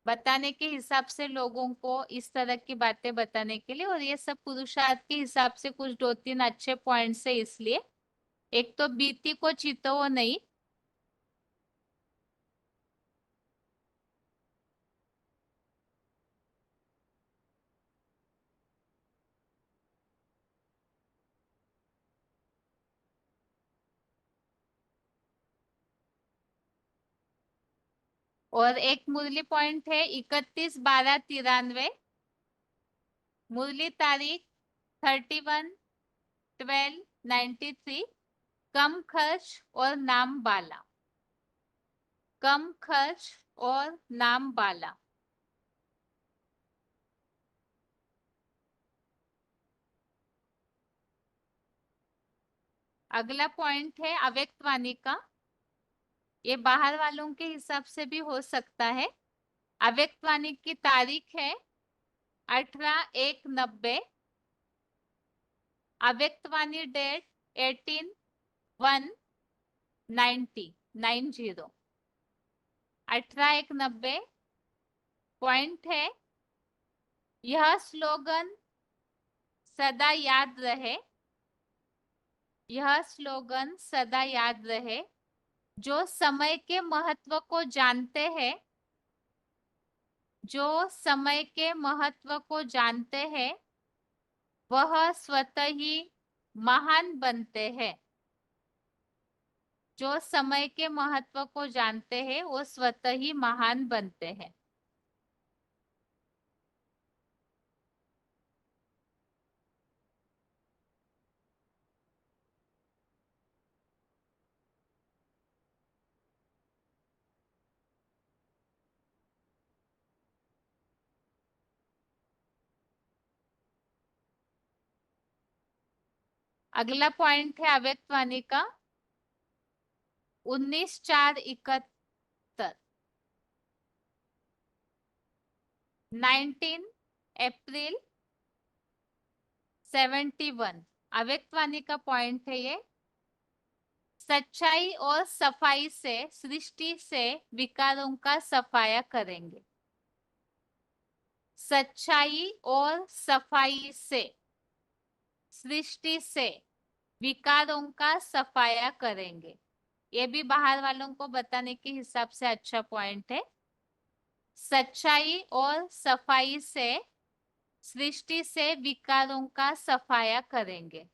बताने के हिसाब से, लोगों को इस तरह की बातें बताने के लिए, और ये सब पुरुषार्थ के हिसाब से कुछ 2-3 अच्छे पॉइंट्स है इसलिए। एक तो बीती को चितवो नहीं, और एक मुरली पॉइंट है 31/12/93, मुरली तारीख 31/12/93, कम खर्च और नाम बाला, कम खर्च और नाम बाला। अगला पॉइंट है अव्यक्त वाणी का, ये बाहर वालों के हिसाब से भी हो सकता है। अव्यक्त वाणी की तारीख है 18/1/90, अव्यक्त वाणी डेट 18/1/90, 18/1/90 पॉइंट है। यह स्लोगन सदा याद रहे, यह स्लोगन सदा याद रहे, जो समय के महत्व को जानते हैं, जो समय के महत्व को जानते हैं, वह स्वतः ही महान बनते हैं। जो समय के महत्व को जानते हैं वो स्वतः ही महान बनते हैं। अगला पॉइंट है अव्यक्त वाणी का 19/4/71, 19 अप्रैल 71, अव्यक्त वाणी का पॉइंट है ये। सच्चाई और सफाई से सृष्टि से विकारों का सफाया करेंगे, सच्चाई और सफाई से सृष्टि से विकारों का सफाया करेंगे। ये भी बाहर वालों को बताने के हिसाब से अच्छा पॉइंट है। सच्चाई और सफाई से सृष्टि से विकारों का सफाया करेंगे।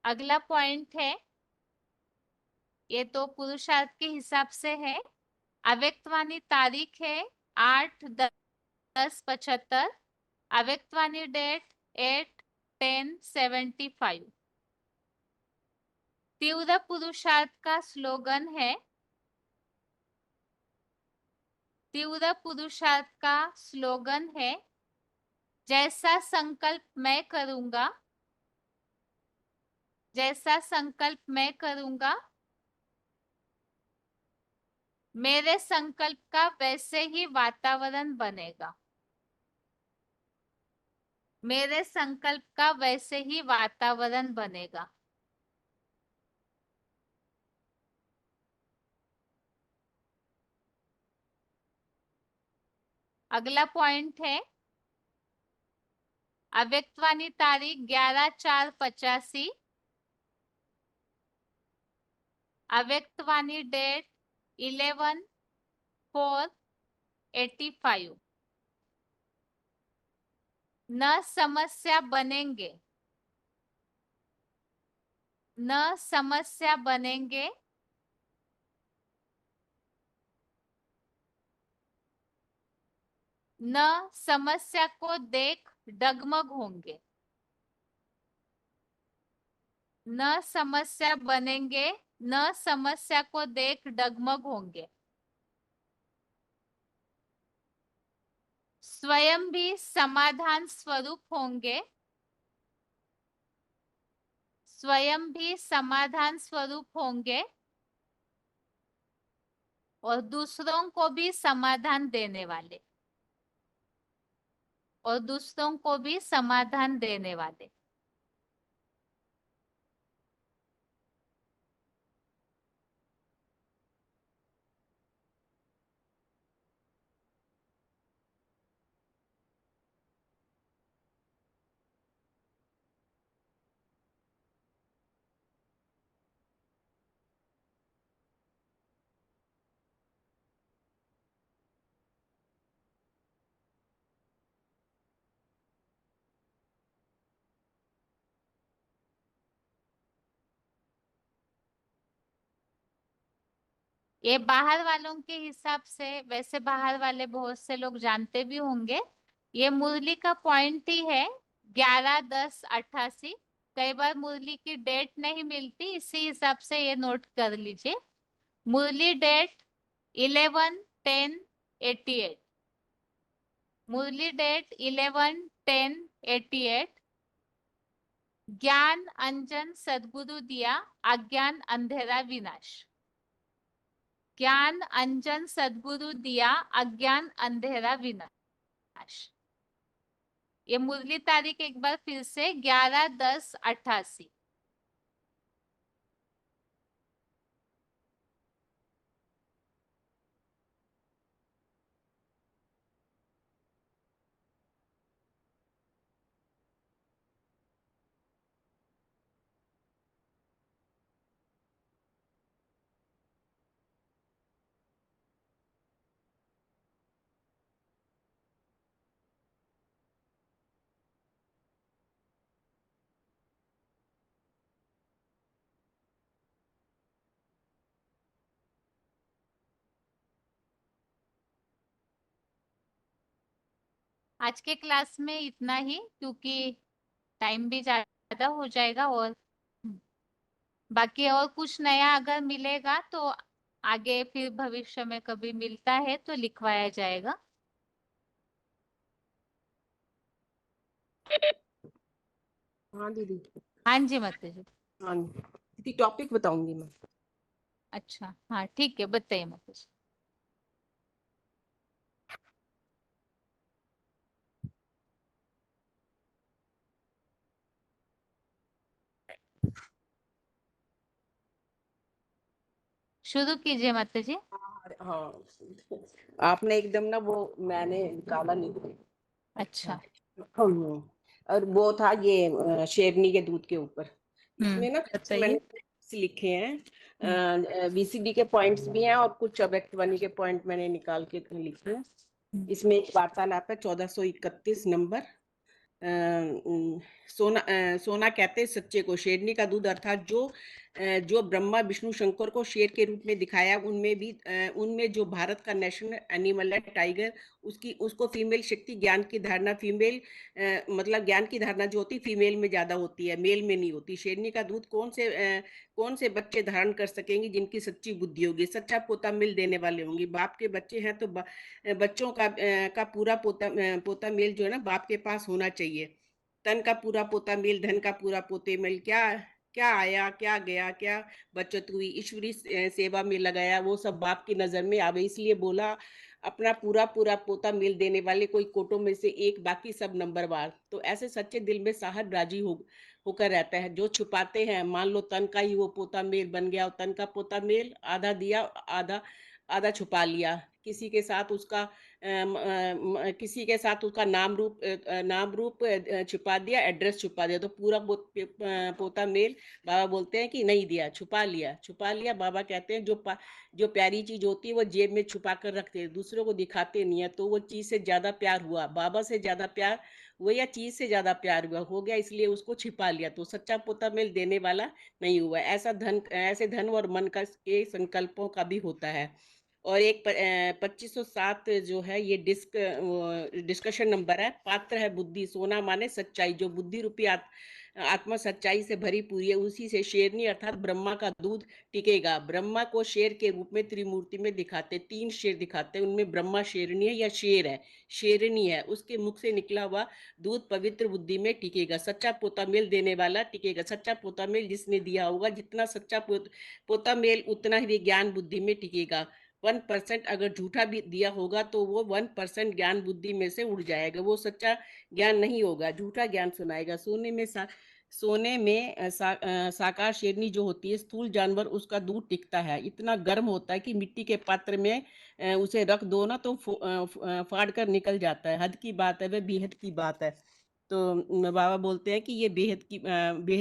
अगला पॉइंट है, ये तो पुरुषार्थ के हिसाब से है। अव्यक्त वाणी तारीख है 8/10/75, अव्यक्त वाणी डेट 8/10/75। तीव्र पुरुषार्थ का स्लोगन है, तीव्र पुरुषार्थ का स्लोगन है, जैसा संकल्प मैं करूंगा, जैसा संकल्प मैं करूंगा, मेरे संकल्प का वैसे ही वातावरण बनेगा, मेरे संकल्प का वैसे ही वातावरण बनेगा। अगला पॉइंट है अव्यक्त वाणी तारीख 11/4/85, अव्यक्त वाणी डेट 11/4/85। न समस्या बनेंगे, न समस्या बनेंगे, न समस्या को देख डगमग होंगे। न समस्या बनेंगे, न समस्या को देख डगमग होंगे। स्वयं भी समाधान स्वरूप होंगे, स्वयं भी समाधान स्वरूप होंगे और दूसरों को भी समाधान देने वाले, और दूसरों को भी समाधान देने वाले। ये बाहर वालों के हिसाब से, वैसे बाहर वाले बहुत से लोग जानते भी होंगे, ये मुरली का पॉइंट ही है 11-10-88। कई बार मुरली की डेट नहीं मिलती, इसी हिसाब से ये नोट कर लीजिए। मुरली डेट 11-10-88, मुरली डेट 11-10-88। ज्ञान अंजन सद्गुरु दिया, अज्ञान अंधेरा विनाश। ज्ञान अंजन सद्गुरु दिया, अज्ञान अंधेरा विनाश। ये मुरली तारीख एक बार फिर से 11-10-88। आज के क्लास में इतना ही, क्योंकि टाइम भी ज्यादा हो जाएगा। और बाकी और कुछ नया अगर मिलेगा तो आगे फिर भविष्य में कभी मिलता है तो लिखवाया जाएगा। हाँ दीदी। हाँ जी माता जी। हाँ दीदी, टॉपिक बताऊंगी मैं। अच्छा हाँ ठीक है, बताइए माता जी। शुरू कीजिए माता जी। हाँ, आपने एकदम ना वो मैंने निकाला नहीं। अच्छा। और वो था ये शेरनी के दूध के ऊपर। इसमें ना बताइए। मैंने लिखे हैं, बीसीडी के पॉइंट्स भी हैं और कुछ अव्यक्तवाणी के पॉइंट मैंने निकाल के लिखे हैं। इसमें एक वार्तालाप है 1431 नंबर। सोना कहते सच्चे को, शेरनी का दूध अर्थात जो ब्रह्मा विष्णु शंकर को शेर के रूप में दिखाया, उनमें जो भारत का नेशनल एनिमल है टाइगर, उसको फीमेल शक्ति, ज्ञान की धारणा फीमेल, मतलब ज्ञान की धारणा जो होती फीमेल में ज्यादा होती है, मेल में नहीं होती। शेरनी का दूध कौन से बच्चे धारण कर सकेंगे जिनकी सच्ची बुद्धि होगी, सच्चा पोता मिल देने वाले होंगे। बाप के बच्चे हैं तो बच्चों का पूरा पोता मेल जो है ना बाप के पास होना चाहिए। तन का पूरा पोता मेल, धन का पूरा पोते मेल, क्या क्या आया क्या गया, क्या बचत हुई, ईश्वरी सेवा में लगाया, वो सब बाप की नजर में आवे। इसलिए बोला अपना पूरा पूरा पोता मेल देने वाले कोई कोटों में से एक, बाकी सब नंबरवार। तो ऐसे सच्चे दिल में साहब राजी होकर रहता है। जो छुपाते हैं, मान लो तन का ही वो पोता मेल बन गया, और तन का पोता मेल आधा दिया आधा छुपा लिया, किसी के साथ उसका नाम रूप छुपा दिया, एड्रेस छुपा दिया, तो पूरा पोता मेल बाबा बोलते हैं कि नहीं दिया, छुपा लिया। बाबा कहते हैं जो प्यारी चीज होती है वो जेब में छुपा कर रखते हैं, दूसरों को दिखाते नहीं है, तो वो चीज से ज्यादा प्यार हुआ, बाबा से ज्यादा प्यार हुआ या चीज से ज्यादा प्यार हो गया, इसलिए उसको छिपा लिया, तो सच्चा पोता मेल देने वाला नहीं हुआ। ऐसे धन और मन के संकल्पों का भी होता है। और एक 2507 जो है ये डिस्कशन नंबर है। पात्र है बुद्धि, सोना माने सच्चाई, जो बुद्धि रूपी आत्मा सच्चाई से भरी पूरी है, उसी से शेरनी अर्थात ब्रह्मा का दूध टिकेगा। ब्रह्मा को शेर के रूप में त्रिमूर्ति में दिखाते, 3 शेर दिखाते, उनमें ब्रह्मा शेरनी है या शेर है, शेरनी है, उसके मुख से निकला हुआ दूध पवित्र बुद्धि में टिकेगा। सच्चा पोता मेल देने वाला टिकेगा। सच्चा पोता मेल जिसने दिया होगा, जितना सच्चा पोता मेल उतना ही ज्ञान बुद्धि में टिकेगा। 1% अगर झूठा भी दिया होगा तो वो 1% ज्ञान बुद्धि में से उड़ जाएगा, वो सच्चा ज्ञान नहीं होगा, झूठा ज्ञान सुनाएगा। सोने में साकार शेरनी जो होती है, स्थूल जानवर, उसका दूध टिकता है, इतना गर्म होता है कि मिट्टी के पात्र में उसे रख दो ना तो फाड़ कर निकल जाता है। हद की बात है, वह बेहद की बात है। तो बाबा बोलते हैं कि ये बेहद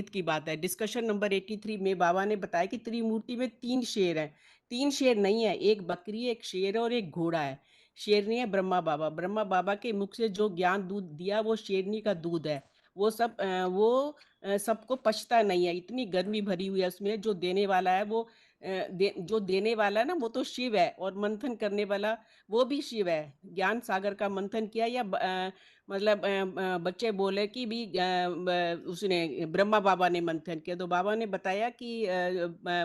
की बात है। डिस्कशन नंबर 83 में बाबा ने बताया कि त्रिमूर्ति में 3 शेर हैं। 3 शेर नहीं है, एक बकरी, एक शेर और एक घोड़ा है। शेरनी है ब्रह्मा बाबा। ब्रह्मा बाबा के मुख से जो ज्ञान दूध दिया वो शेरनी का दूध है। वो सबको पचता नहीं है, इतनी गर्मी भरी हुई है उसमें। जो देने वाला है वो जो देने वाला है ना, वो तो शिव है, और मंथन करने वाला वो भी शिव है। ज्ञान सागर का मंथन किया, या बच्चे बोले कि भी उसने ब्रह्मा बाबा ने मंथन किया, तो बाबा ने बताया कि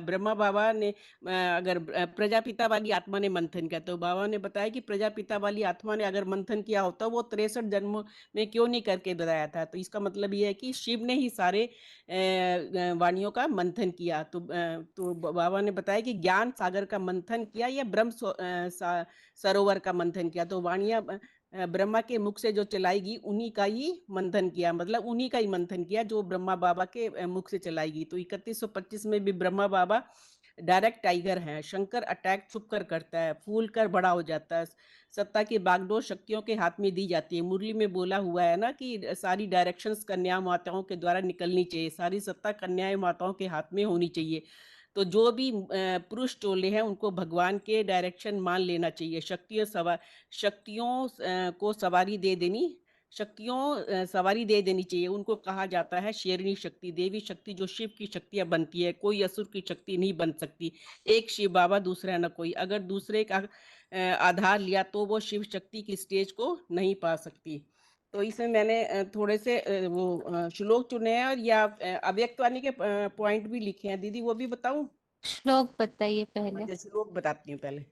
ब्रह्मा बाबा ने अगर प्रजापिता वाली आत्मा ने मंथन किया, तो बाबा ने बताया कि प्रजापिता वाली आत्मा ने अगर मंथन किया होता वो 63 जन्मों में क्यों नहीं करके बताया था। तो इसका मतलब ये है कि शिव ने ही सारे वाणियों का मंथन किया। तो बाबा ने बताया कि ज्ञान सागर का मंथन किया या ब्रह्म सरोवर का मंथन किया, तो वाणियां ब्रह्मा के मुख से जो चलाएगी उन्हीं का ही मंथन किया, मतलब उन्हीं का ही मंथन किया जो ब्रह्मा बाबा के मुख से चलाएगी। तो 3125 में भी ब्रह्मा बाबा डायरेक्ट टाइगर हैं। शंकर अटैक छुप कर करता है, फूल कर बड़ा हो जाता है। सत्ता की बागडोर शक्तियों के हाथ में दी जाती है। मुरली में बोला हुआ है ना कि सारी डायरेक्शंस कन्या माताओं के द्वारा निकलनी चाहिए, सारी सत्ता कन्या माताओं के हाथ में होनी चाहिए। तो जो भी पुरुष टोले हैं उनको भगवान के डायरेक्शन मान लेना चाहिए। शक्तियों को सवारी दे देनी चाहिए। उनको कहा जाता है शेरनी शक्ति, देवी शक्ति, जो शिव की शक्तियां बनती है। कोई असुर की शक्ति नहीं बन सकती। एक शिव बाबा, दूसरा न कोई। अगर दूसरे का आधार लिया तो वो शिव शक्ति की स्टेज को नहीं पा सकती। तो इसमें मैंने थोड़े से वो श्लोक चुने हैं, और या अव्यक्तवाणी के पॉइंट भी लिखे हैं। दीदी वो भी बताऊं? श्लोक बताइए पहले। अच्छा, श्लोक बताती हूँ पहले।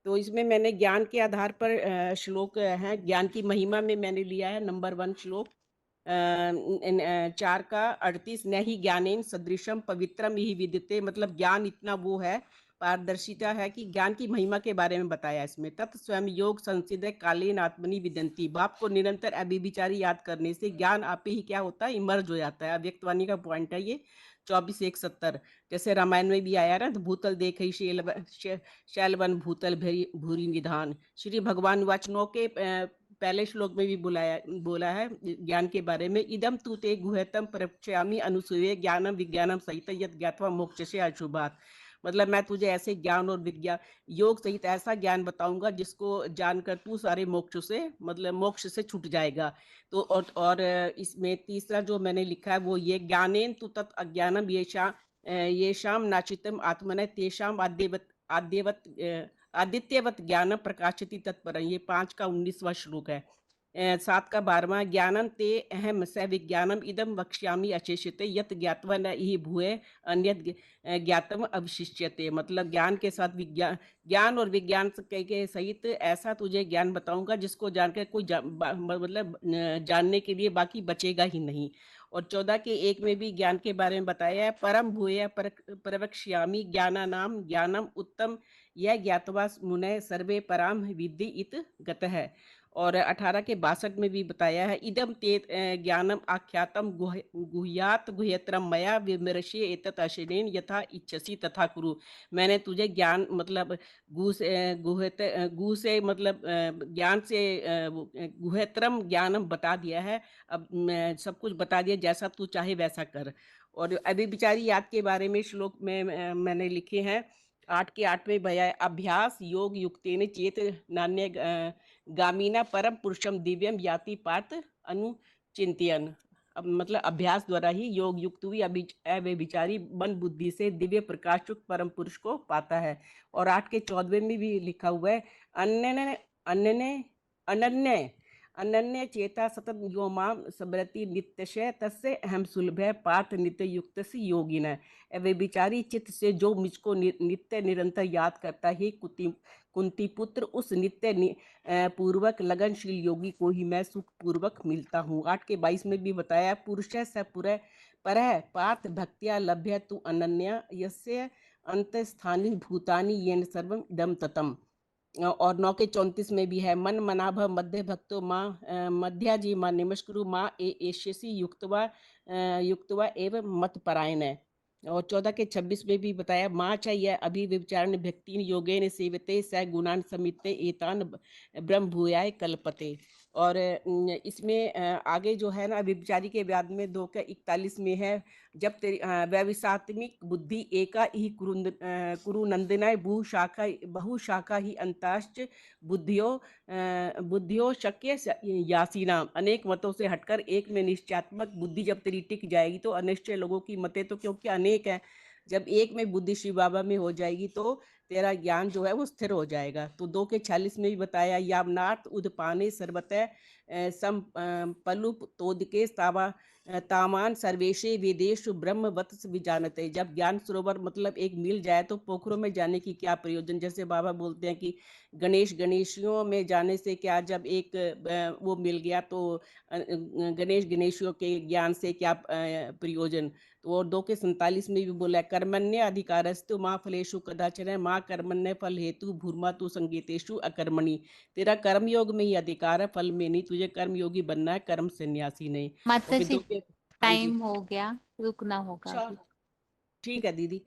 तो इसमें मैंने ज्ञान के आधार पर श्लोक हैं। ज्ञान की महिमा में मैंने लिया है नंबर 1 श्लोक 4 का 38, न ही ज्ञानेन सदृशम पवित्रम ही विद्यते। मतलब ज्ञान इतना वो है, पारदर्शिता है कि ज्ञान की महिमा के बारे में बताया इसमें। तत् स्वयं योग संसिद्ध कालीन आत्मनि विदंती। बाप को निरंतर अभिविचारी याद करने से ज्ञान आप ही क्या होता है, इमर्ज हो जाता है। अव्यक्तवाणी का पॉइंट है ये 24:170। जैसे रामायण में भी आया ना, तो भूतल देख शैलवन भूतल भूरी निधान। श्री भगवान वाचनों के पहले श्लोक में भी बोला है ज्ञान के बारे में। इदम तु ते गुह्यतम प्रवक्ष्यामि अनुसूये ज्ञानम विज्ञानम सहित यत् ज्ञात्वा मोक्षसे अशुभात्। मतलब मैं तुझे ऐसे ज्ञान और विज्ञान योग सहित ऐसा ज्ञान बताऊंगा जिसको जानकर तू सारे मोक्ष से, मतलब मोक्ष से छूट जाएगा। तो और इसमें तीसरा जो मैंने लिखा है वो ये, ज्ञानेन तु तत् अज्ञानम येषाम नाचितम आत्मने तेषाम आदित्यवत ज्ञानम प्रकाशति तत्पर। ये 5 का 19वां श्लोक है। 7 का 12वां, ज्ञानम ते अहम स विज्ञानम इदम वक्ष्यामि अशेष्यते यत् ज्ञात्वा न इह भूय अन्यत् ज्ञातम अवशिष्यते। मतलब ज्ञान के साथ ज्ञान और विज्ञान के सहित ऐसा तुझे ज्ञान बताऊंगा जिसको जानकर कोई मतलब जानने के लिए बाकी बचेगा ही नहीं। और 14 के 1 में भी ज्ञान के बारे में बताया है। परम भूय प्रवक्ष्यामि ज्ञानानाम ज्ञानम उत्तम यह ज्ञातवा मुने सर्वे पराम विद्धि इत गतः। और 18 के 62 में भी बताया है, इदम ते ज्ञानम आख्यातम गुह्यात गुह्यतरम मया विमर्शे एतत् अशनेन यथा इच्छसि तथा कुरु। मैंने तुझे ज्ञान मतलब गु से मतलब ज्ञान से गुह्यतरम ज्ञानम बता दिया है, अब मैं सब कुछ बता दिया, जैसा तू चाहे वैसा कर। और अभी बिचारी याद के बारे में श्लोक में मैंने लिखे हैं 8 के 8 में भया अभ्यास योग युक्तेन चेत नान्य गामीना परम पुरुषम दिव्यम याति पार्थ अनुचिंतयन। अब मतलब अभ्यास द्वारा ही योग युक्त हुई अव्यभिचारी मन बुद्धि से दिव्य प्रकाशयुक्त परम पुरुष को पाता है। और 8 के 14 में भी लिखा हुआ है अनन्य अनन्य अनन्य अनन्य चेता सतत यो माम स्मरति नित्यशय तस्य अहम सुलभ पार्थ नित्य युक्त योगिन। वे विचारी चित्त से जो मुझको नित्य निरंतर याद करता है कुंती पुत्र, उस नित्य पूर्वक लगनशील योगी को ही मैं सुख पूर्वक मिलता हूँ। 8 के 22 में भी बताया पुरुष स पुर परः पार्थ भक्त्या लभ्य तु अनन्या यस्य अंतस्थानी भूतानि येन सर्वम इदम ततम। और 9 के 34 में भी है मन मनाभ मध्य भक्तो माँ मध्याजी माँ निमस्कुरु माँ एष्यसि युक्तवा एवं मत परायण है। और 14 के 26 में भी बताया माँ चाहिए अभिविचारण भक्तिन योगेन सेवते स गुणान समिते एतान ब्रह्म भूयाय कल्पते। और इसमें आगे जो है ना विचारी के व्याद में 2 के 41 में है जब तेरी व्यविसात्मिक बुद्धि एका ही कुरुनंदनाय बहु शाखा ही अंताश्च बुद्धियो शक्य यासीनाम। अनेक मतों से हटकर एक में निश्चयात्मक बुद्धि जब तेरी टिक जाएगी तो अनिश्चय लोगों की मतें तो क्योंकि अनेक है, जब एक में बुद्धि शिव बाबा में हो जाएगी तो तेरा ज्ञान जो है वो स्थिर हो जाएगा। तो 2 के 46 में भी बताया यामनाथ उदपाने सर्वतः सम पलुप तोदके तामान सर्वेशे वेदेशु ब्रह्मवत्स विजानते। जब ज्ञान सरोवर मतलब एक मिल जाए तो पोखरों में जाने की क्या प्रयोजन। जैसे बाबा बोलते हैं कि गणेशियों में जाने से क्या, जब एक वो मिल गया तो गणेशियों के ज्ञान से क्या प्रयोजन। तो और 2 के 47 में भी बोला कर्मण्य अधिकारस्तु माँ फलेषु कदाचन माँ कर्मण्य फल हेतु भूर्मा तु संगीतेषु अकर्मणि। तेरा कर्म योग में ही अधिकार है, फल में नहीं। तुझे कर्म योगी बनना है, कर्म सन्यासी नहीं। माता फिर जी 2 के टाइम हो गया, रुकना होगा अच्छा अभी। ठीक है दीदी,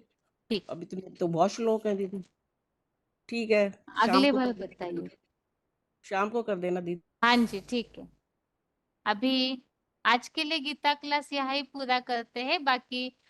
ठीक, अभी तो बहुत श्लोक है दीदी। ठीक है शाम अगले को बार कर देना बताइए। दीदी, शाम को कर देना दीदी। हाँ जी ठीक है। अभी आज के लिए गीता क्लास यहाँ ही पूरा करते हैं, बाकी